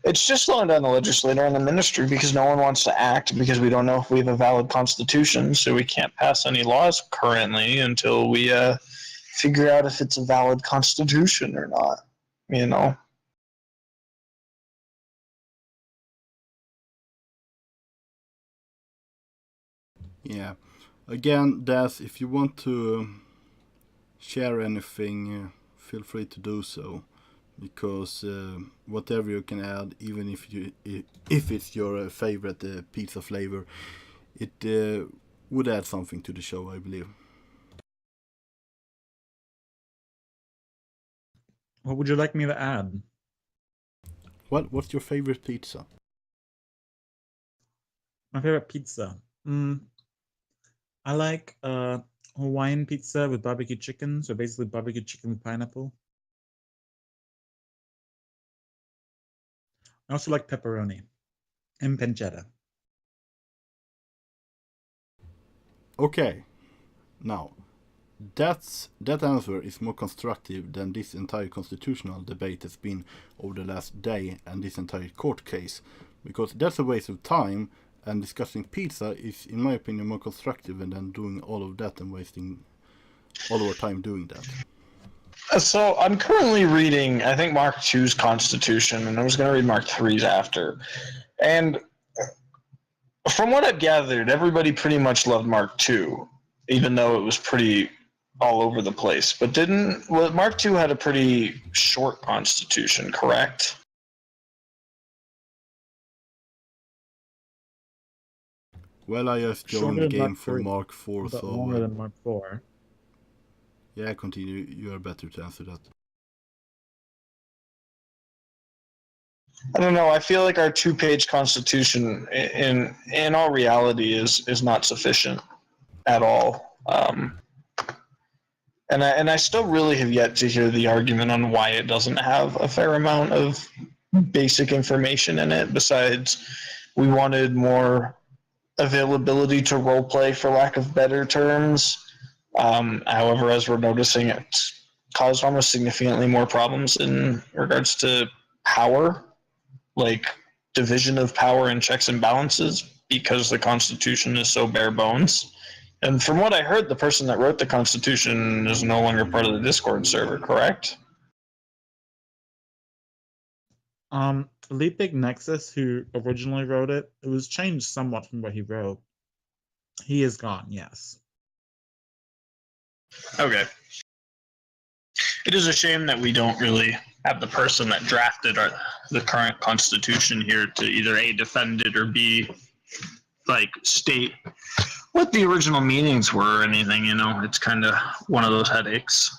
It's just slowing down the legislator and the ministry because no one wants to act because we don't know if we have a valid constitution, so we can't pass any laws currently until we figure out if it's a valid constitution or not, you know? Yeah. Again, Daz, if you want to share anything, feel free to do so. because whatever you can add, even if it's your favorite pizza flavor, it would add something to the show, I believe. What would you like me to add? What's your favorite pizza? My favorite pizza. I like Hawaiian pizza with barbecue chicken, so basically barbecue chicken with pineapple. I also like pepperoni and pancetta. Okay, now that answer is more constructive than this entire constitutional debate has been over the last day and this entire court case, because that's a waste of time, and discussing pizza is, in my opinion, more constructive than doing all of that and wasting all of our time doing that. So I'm currently reading, I think, Mark II's Constitution, and I was going to read Mark III's after. And from what I've gathered, everybody pretty much loved Mark II, even though it was pretty all over the place. But Mark II had a pretty short Constitution, correct? Well, I just joined the game for Mark IV, but so... longer than Mark IV. Yeah, continue. You are better to answer that. I don't know. I feel like our 2-page Constitution, in all reality, is not sufficient at all. And I still really have yet to hear the argument on why it doesn't have a fair amount of basic information in it. Besides, we wanted more availability to role play, for lack of better terms. However, as we're noticing, it's caused almost significantly more problems in regards to power, like division of power and checks and balances, because the Constitution is so bare bones. And from what I heard, the person that wrote the Constitution is no longer part of the Discord server, correct? Leaping Nexus, who originally wrote it, it was changed somewhat from what he wrote. He is gone, yes. Okay. It is a shame that we don't really have the person that drafted the current Constitution here to either A, defend it, or B, like, state what the original meanings were or anything, you know? It's kind of one of those headaches.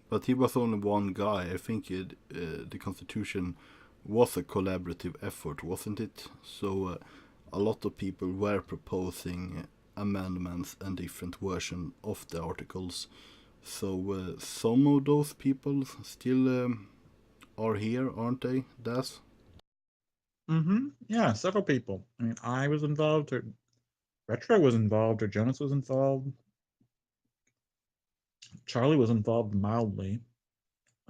But he was only one guy. I think the Constitution was a collaborative effort, wasn't it? So a lot of people were proposing amendments and different versions of the articles. So some of those people still are here, aren't they, Das? Yeah, several people. I mean, I was involved, or Retro was involved, or Jonas was involved. Charlie was involved mildly.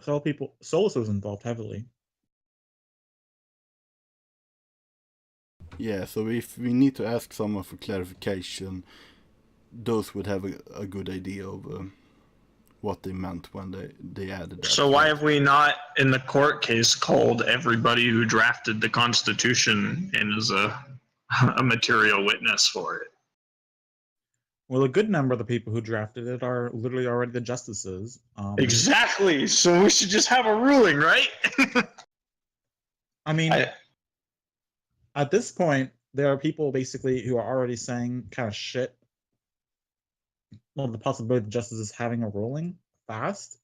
Several people, Solus was involved heavily. Yeah, so if we need to ask someone for clarification, those would have a good idea of what they meant when they added that. So why have we not, in the court case, called everybody who drafted the Constitution in as a material witness for it? Well, a good number of the people who drafted it are literally already the justices. Exactly. So we should just have a ruling, right? I mean, at this point, there are people basically who are already saying kind of shit. Well, the possibility of the justices having a ruling fast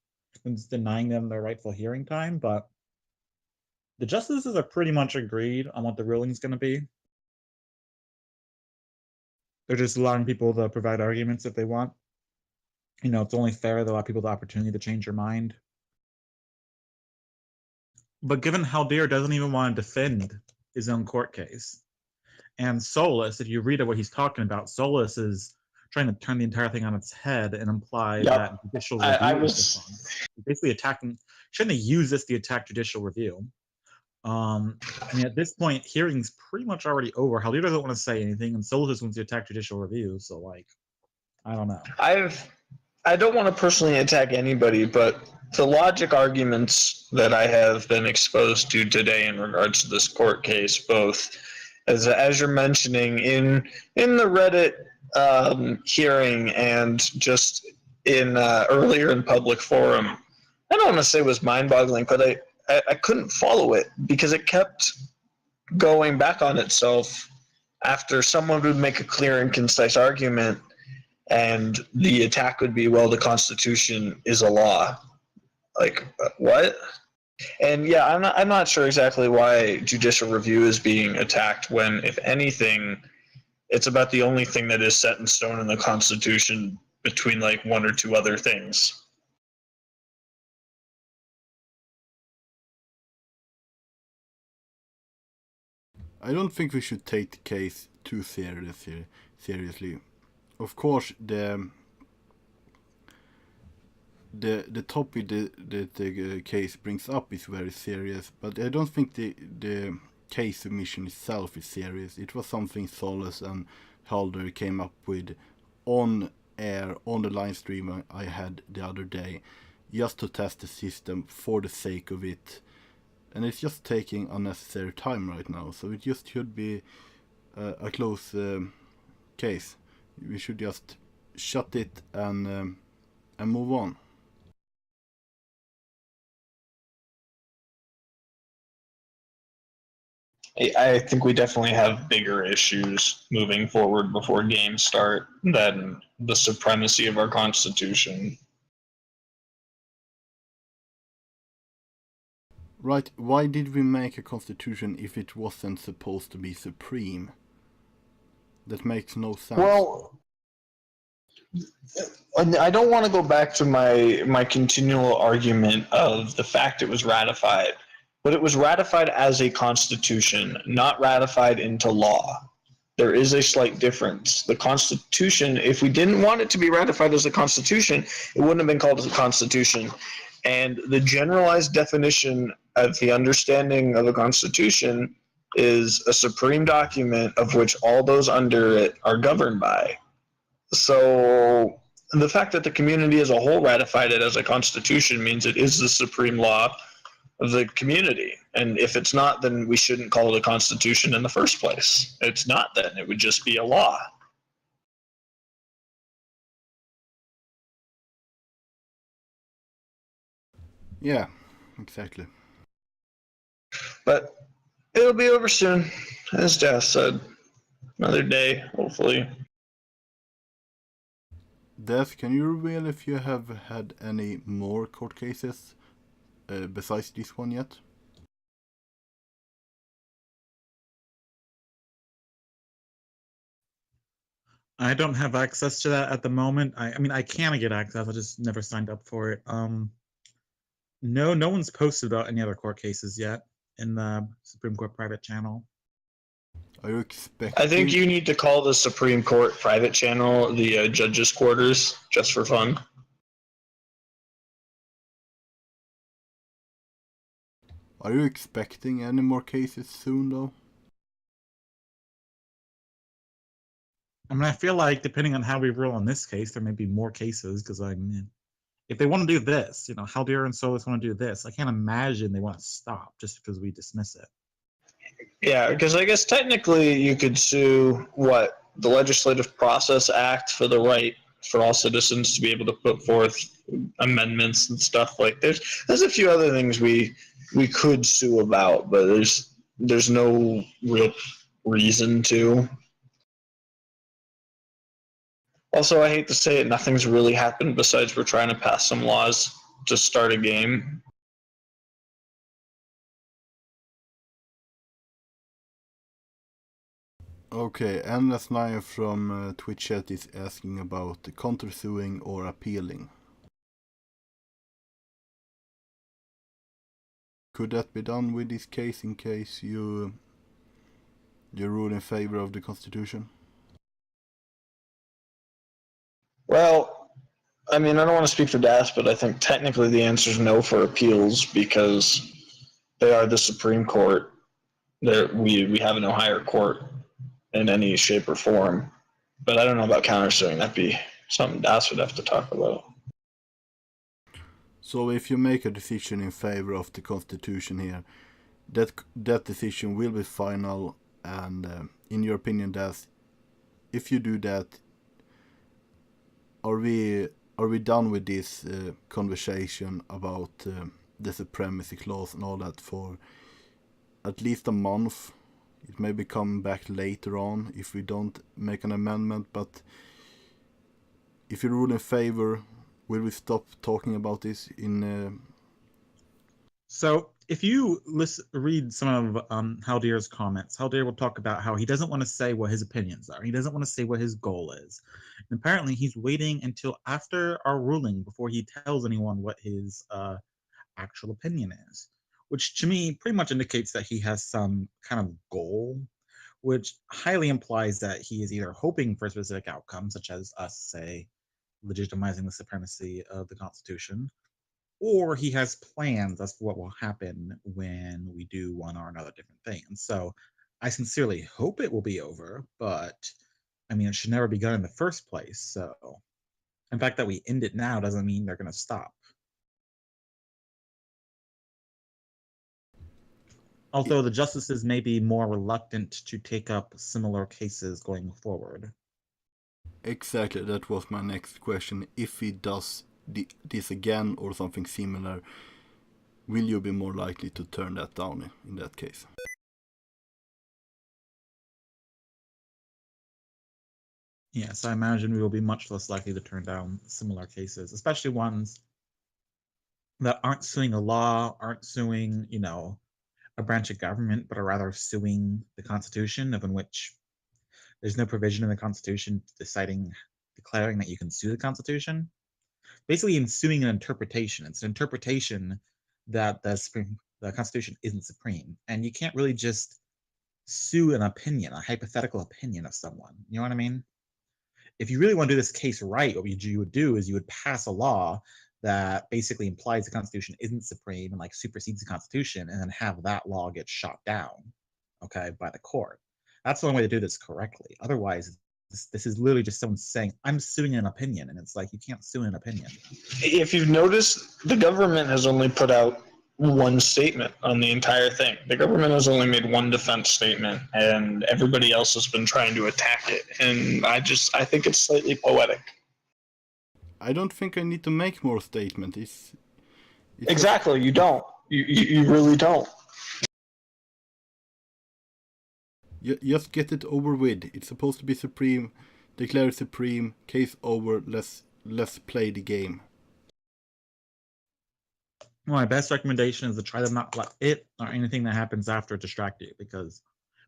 and denying them their rightful hearing time, but the justices are pretty much agreed on what the ruling is going to be. They're just allowing people to provide arguments if they want. You know, it's only fair to allow people the opportunity to change their mind. But given Haldir doesn't even want to defend his own court case, and Solus, if you read what he's talking about, Solus is trying to turn the entire thing on its head and imply that judicial review is basically attacking, trying to use this to attack judicial review. I mean, at this point, hearing's pretty much already over. Haldir doesn't want to say anything, and Solus wants to attack judicial review. So, like, I don't know. I don't want to personally attack anybody, but the logic arguments that I have been exposed to today in regards to this court case, both as you're mentioning in the Reddit hearing and just in earlier in public forum. I don't want to say it was mind-boggling, but I couldn't follow it because it kept going back on itself after someone would make a clear and concise argument, and the attack would be, well, the Constitution is a law. Like, what? And yeah, I'm not sure exactly why judicial review is being attacked when, if anything, it's about the only thing that is set in stone in the Constitution between like one or two other things. I don't think we should take the case too seriously. Of course, the topic that the case brings up is very serious, but I don't think the case submission itself is serious. It was something Solis and Halder came up with on air, on the line stream I had the other day, just to test the system for the sake of it. And it's just taking unnecessary time right now, so it just should be a close case. We should just shut it and move on. I think we definitely have bigger issues moving forward before games start than the supremacy of our Constitution. Right, why did we make a constitution if it wasn't supposed to be supreme? That makes no sense. Well, I don't want to go back to my continual argument of the fact it was ratified, but it was ratified as a constitution, not ratified into law. There is a slight difference. The Constitution, if we didn't want it to be ratified as a constitution, it wouldn't have been called a constitution. And the generalized definition of the understanding of a constitution is a supreme document of which all those under it are governed by. So the fact that the community as a whole ratified it as a constitution means it is the supreme law of the community. And if it's not, then we shouldn't call it a constitution in the first place. It's not, then it would just be a law. Yeah, exactly. But it'll be over soon, as Death said. Another day, hopefully. Death, can you reveal if you have had any more court cases besides this one yet? I don't have access to that at the moment. I mean, I can get access. I just never signed up for it. No one's posted about any other court cases yet in the Supreme Court private channel. Are you expecting? I think you need to call the Supreme Court private channel the judges' quarters, just for fun. Are you expecting any more cases soon, though? I mean, I feel like depending on how we rule on this case, there may be more cases because I mean, if they want to do this, you know, Haldir and Solis want to do this, I can't imagine they want to stop just because we dismiss it. Yeah, because I guess technically you could sue the Legislative Process Act for the right for all citizens to be able to put forth amendments and stuff. Like there's a few other things we could sue about, but there's no real reason to. Also, I hate to say it, nothing's really happened besides we're trying to pass some laws to start a game. Okay, Endless Nine from Twitch chat is asking about countersuing or appealing. Could that be done with this case in case you rule in favor of the Constitution? Well, I mean, I don't want to speak for DAS, but I think technically the answer is no for appeals because they are the Supreme Court. We have no higher court in any shape or form. But I don't know about countersuing. That'd be something DAS would have to talk about. So if you make a decision in favor of the Constitution here, that decision will be final, and in your opinion, DAS, if you do that, are we are we done with this conversation about the supremacy clause and all that for at least a month? It may be coming back later on if we don't make an amendment, but if you rule in favor, will we stop talking about this in... So if you read some of Haldir's comments, Haldir will talk about how he doesn't want to say what his opinions are. He doesn't want to say what his goal is. And apparently he's waiting until after our ruling before he tells anyone what his actual opinion is, which to me pretty much indicates that he has some kind of goal, which highly implies that he is either hoping for a specific outcome, such as us, say, legitimizing the supremacy of the Constitution, or he has plans as to what will happen when we do one or another different thing. And so I sincerely hope it will be over, but I mean, it should never be done in the first place. So the fact that we end it now doesn't mean they're going to stop. Although the justices may be more reluctant to take up similar cases going forward. Exactly, that was my next question. If he does this again or something similar, will you be more likely to turn that down in that case? Yes, I imagine we will be much less likely to turn down similar cases, especially ones that aren't suing a law, aren't suing, you know, a branch of government, but are rather suing the Constitution, of in which there's no provision in the Constitution declaring that you can sue the Constitution. Basically, in suing an interpretation, it's an interpretation that the Constitution isn't supreme, and you can't really just sue an opinion, a hypothetical opinion of someone. You know what I mean? If you really want to do this case right, what you would do is you would pass a law that basically implies the Constitution isn't supreme and like supersedes the Constitution, and then have that law get shot down, okay, by the court. That's the only way to do this correctly. Otherwise, this is literally just someone saying, I'm suing an opinion, and it's like, you can't sue an opinion. If you've noticed, the government has only put out one statement on the entire thing. The government has only made one defense statement, and everybody else has been trying to attack it. And I think it's slightly poetic. I don't think I need to make more statements. It's exactly, you don't. You really don't. Just get it over with. It's supposed to be supreme. Declare it supreme. Case over. Let's play the game. Well, my best recommendation is to try to not let it or anything that happens after distract you, because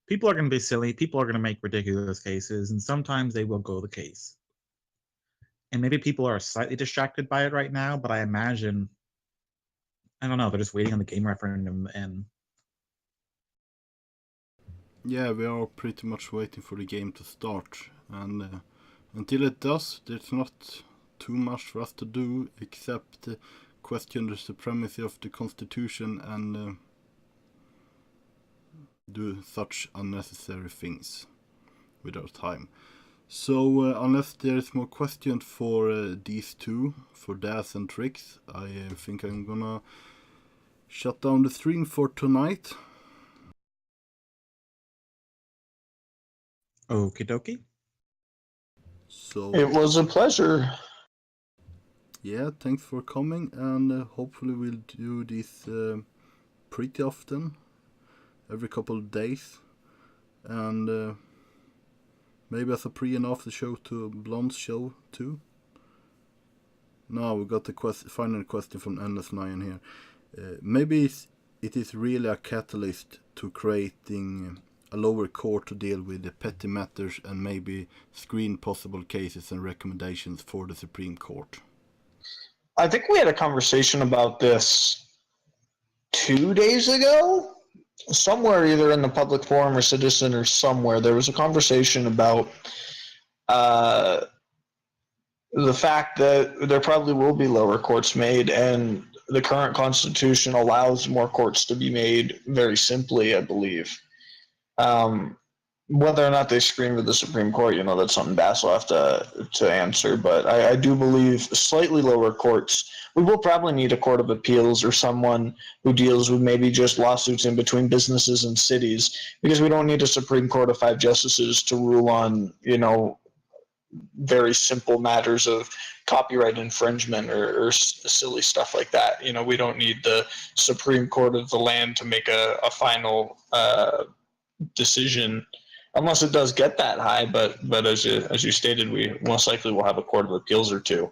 people are going to be silly. People are going to make ridiculous cases, and sometimes they will go the case. And maybe people are slightly distracted by it right now, but I imagine, I don't know, they're just waiting on the game referendum and... Yeah, we are pretty much waiting for the game to start, and until it does, there's not too much for us to do except question the supremacy of the Constitution and do such unnecessary things with our time. So unless there's more questions for these two, for Daz and Trix, I think I'm gonna shut down the stream for tonight. Okie dokie. So it was a pleasure. Yeah, thanks for coming, and hopefully we'll do this pretty often, every couple of days, and maybe as a pre and after show to Blonde's show too. Now we got the final question from Endless9 here. Maybe it is really a catalyst to creating a lower court to deal with the petty matters and maybe screen possible cases and recommendations for the Supreme Court. I think we had a conversation about this 2 days ago. Somewhere, either in the public forum or Citizen or somewhere, there was a conversation about the fact that there probably will be lower courts made, and the current Constitution allows more courts to be made very simply, I believe. Whether or not they screen with the Supreme Court, that's something Bass will have to answer. But I do believe slightly lower courts. We will probably need a court of appeals or someone who deals with maybe just lawsuits in between businesses and cities, because we don't need a Supreme Court of 5 justices to rule on, very simple matters of copyright infringement or silly stuff like that. We don't need the Supreme Court of the land to make a final decision, unless it does get that high. But as you stated, we most likely will have a court of appeals or two,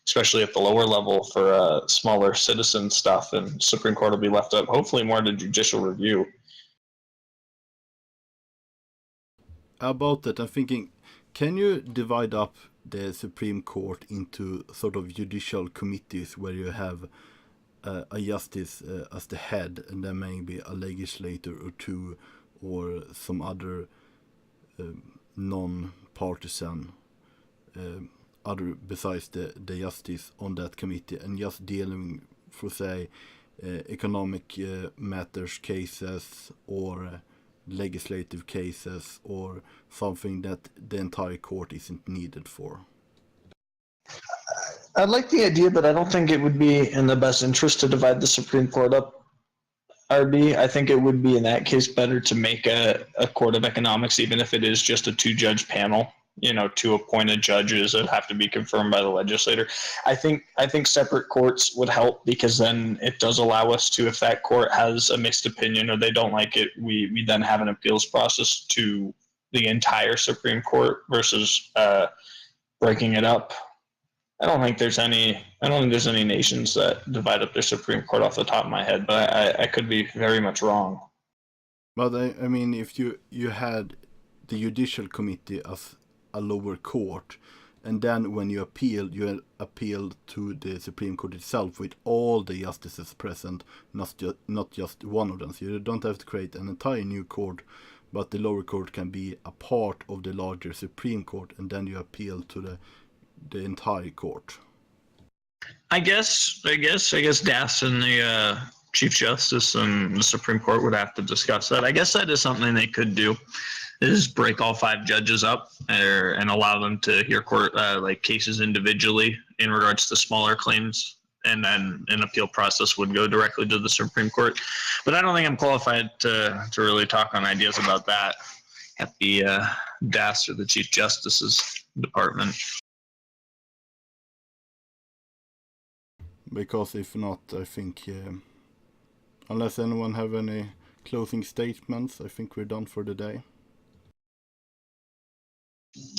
especially at the lower level for smaller citizen stuff, and Supreme Court will be left up hopefully more to judicial review. About that, I'm thinking, can you divide up the Supreme Court into sort of judicial committees where you have a justice as the head, and then maybe a legislator or two, or some other non-partisan other besides the justice on that committee, and just dealing for, say, economic matters cases, or legislative cases, or something that the entire court isn't needed for? I like the idea, but I don't think it would be in the best interest to divide the Supreme Court up, RB. I think it would be in that case better to make a court of economics, even if it is just a 2-judge panel, 2 appointed judges that have to be confirmed by the legislator. I think separate courts would help, because then it does allow us to, if that court has a mixed opinion or they don't like it, we then have an appeals process to the entire Supreme Court versus breaking it up. I don't think there's any nations that divide up their Supreme Court off the top of my head, but I could be very much wrong. But I mean, if you had the Judicial Committee as a lower court, and then when you appeal to the Supreme Court itself with all the justices present, not just one of them. So you don't have to create an entire new court, but the lower court can be a part of the larger Supreme Court, and then you appeal to the entire court. I guess Das and the Chief Justice and the Supreme Court would have to discuss that. I guess that is something they could do, is break all 5 judges up and allow them to hear court cases individually in regards to smaller claims, and then an appeal process would go directly to the Supreme Court. But I don't think I'm qualified to really talk on ideas about that at the Das or the Chief Justice's department. Because if not, I think, unless anyone have any closing statements, I think we're done for the day.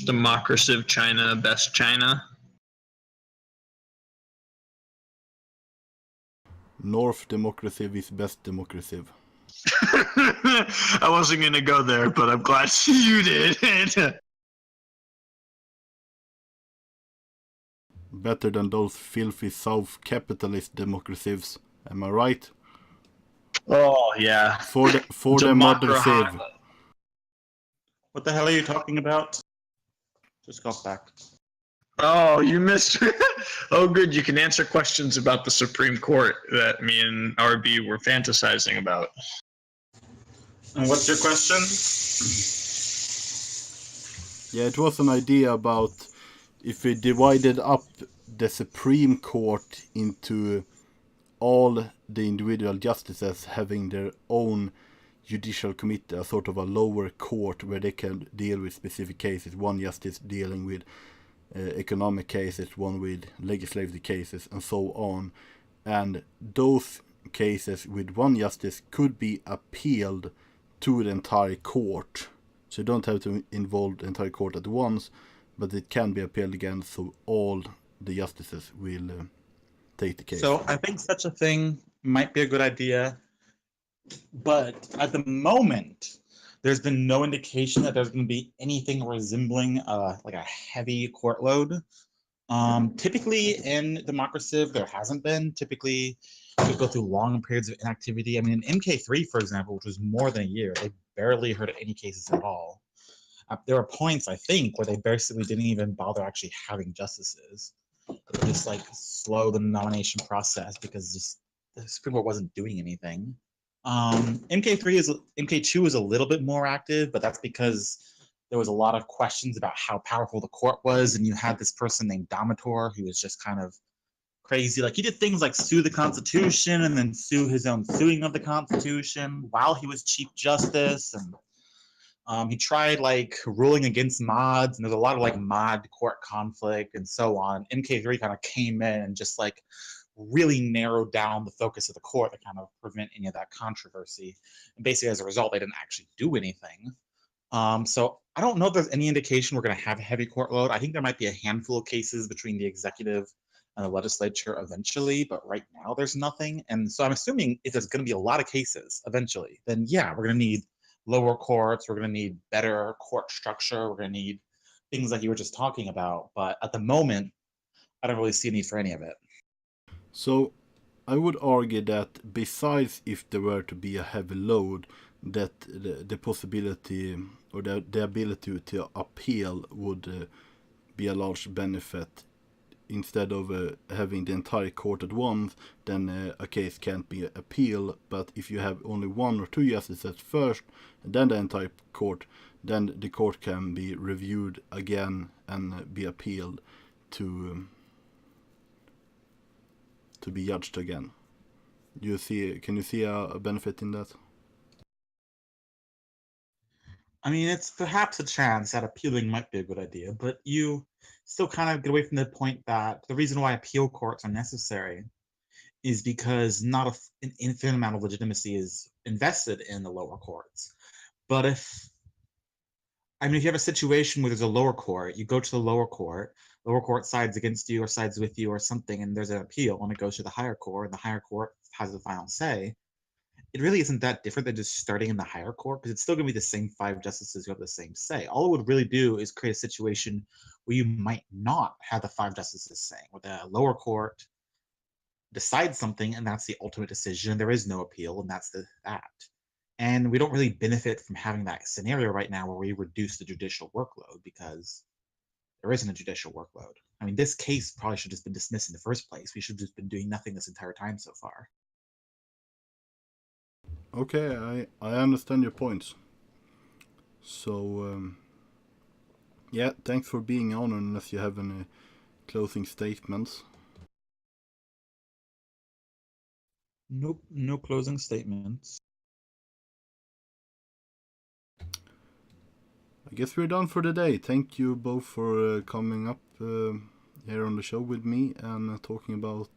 Democraciv China, best China. North Democraciv is best Democraciv. I wasn't going to go there, but I'm glad you did. Better than those filthy South capitalist Democracivs. Am I right? Oh, yeah. For the mother civ. What the hell are you talking about? Just got back. Oh, you missed. Oh, good. You can answer questions about the Supreme Court that me and RB were fantasizing about. And what's your question? Yeah, it was an idea about if we divided up the Supreme Court into all the individual justices having their own judicial committee, a sort of a lower court where they can deal with specific cases, one justice dealing with economic cases, one with legislative cases, and so on. And those cases with one justice could be appealed to the entire court. So you don't have to involve the entire court at once, but it can be appealed again, so all the justices will take the case. So I think such a thing might be a good idea, but at the moment, there's been no indication that there's going to be anything resembling like a heavy court load. Typically in Democraciv, there hasn't been. Typically, you go through long periods of inactivity. I mean, in MK3, for example, which was more than a year, they barely heard any cases at all. There were points, I think, where they basically didn't even bother actually having justices. They would just like slow the nomination process because just the Supreme Court wasn't doing anything. MK2 is a little bit more active, but that's because there was a lot of questions about how powerful the court was, and you had this person named Domitor who was just kind of crazy. Like, he did things like sue the Constitution and then sue his own suing of the Constitution while he was Chief Justice, and He tried like ruling against mods, and there's a lot of like mod court conflict and so on. MK3 kind of came in and just like really narrowed down the focus of the court to kind of prevent any of that controversy. And basically, as a result, they didn't actually do anything. So I don't know if there's any indication we're going to have a heavy court load. I think there might be a handful of cases between the executive and the legislature eventually, but right now there's nothing. And so I'm assuming if there's going to be a lot of cases eventually, then yeah, we're going to need lower courts, we're going to need better court structure, we're going to need things like you were just talking about. But at the moment, I don't really see a need for any of it. So I would argue that besides if there were to be a heavy load, that the possibility or the ability to appeal would be a large benefit. Instead of having the entire court at once, then a case can't be appealed. But if you have only one or two justices first, and then the entire court, then the court can be reviewed again and be appealed to be judged again. Can you see a benefit in that? I mean, it's perhaps a chance that appealing might be a good idea, but you still kind of get away from the point that the reason why appeal courts are necessary is because not an infinite amount of legitimacy is invested in the lower courts. But if you have a situation where there's a lower court, you go to the lower court sides against you or sides with you or something, and there's an appeal, and it goes to the higher court, and the higher court has the final say, it really isn't that different than just starting in the higher court, because it's still going to be the same 5 justices who have the same say. All it would really do is create a situation where you might not have the 5 justices saying, where the lower court decides something, and that's the ultimate decision. There is no appeal, and that's that. And we don't really benefit from having that scenario right now where we reduce the judicial workload, because there isn't a judicial workload. I mean, this case probably should have just been dismissed in the first place. We should have just been doing nothing this entire time so far. Okay, I understand your points. So, yeah, thanks for being on, unless you have any closing statements. Nope, no closing statements. I guess we're done for the day. Thank you both for coming up here on the show with me and talking about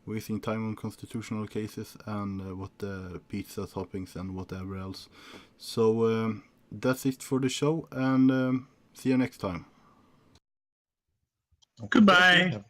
wasting time on constitutional cases and what the pizza toppings and whatever else. So that's it for the show, and see you next time. Goodbye.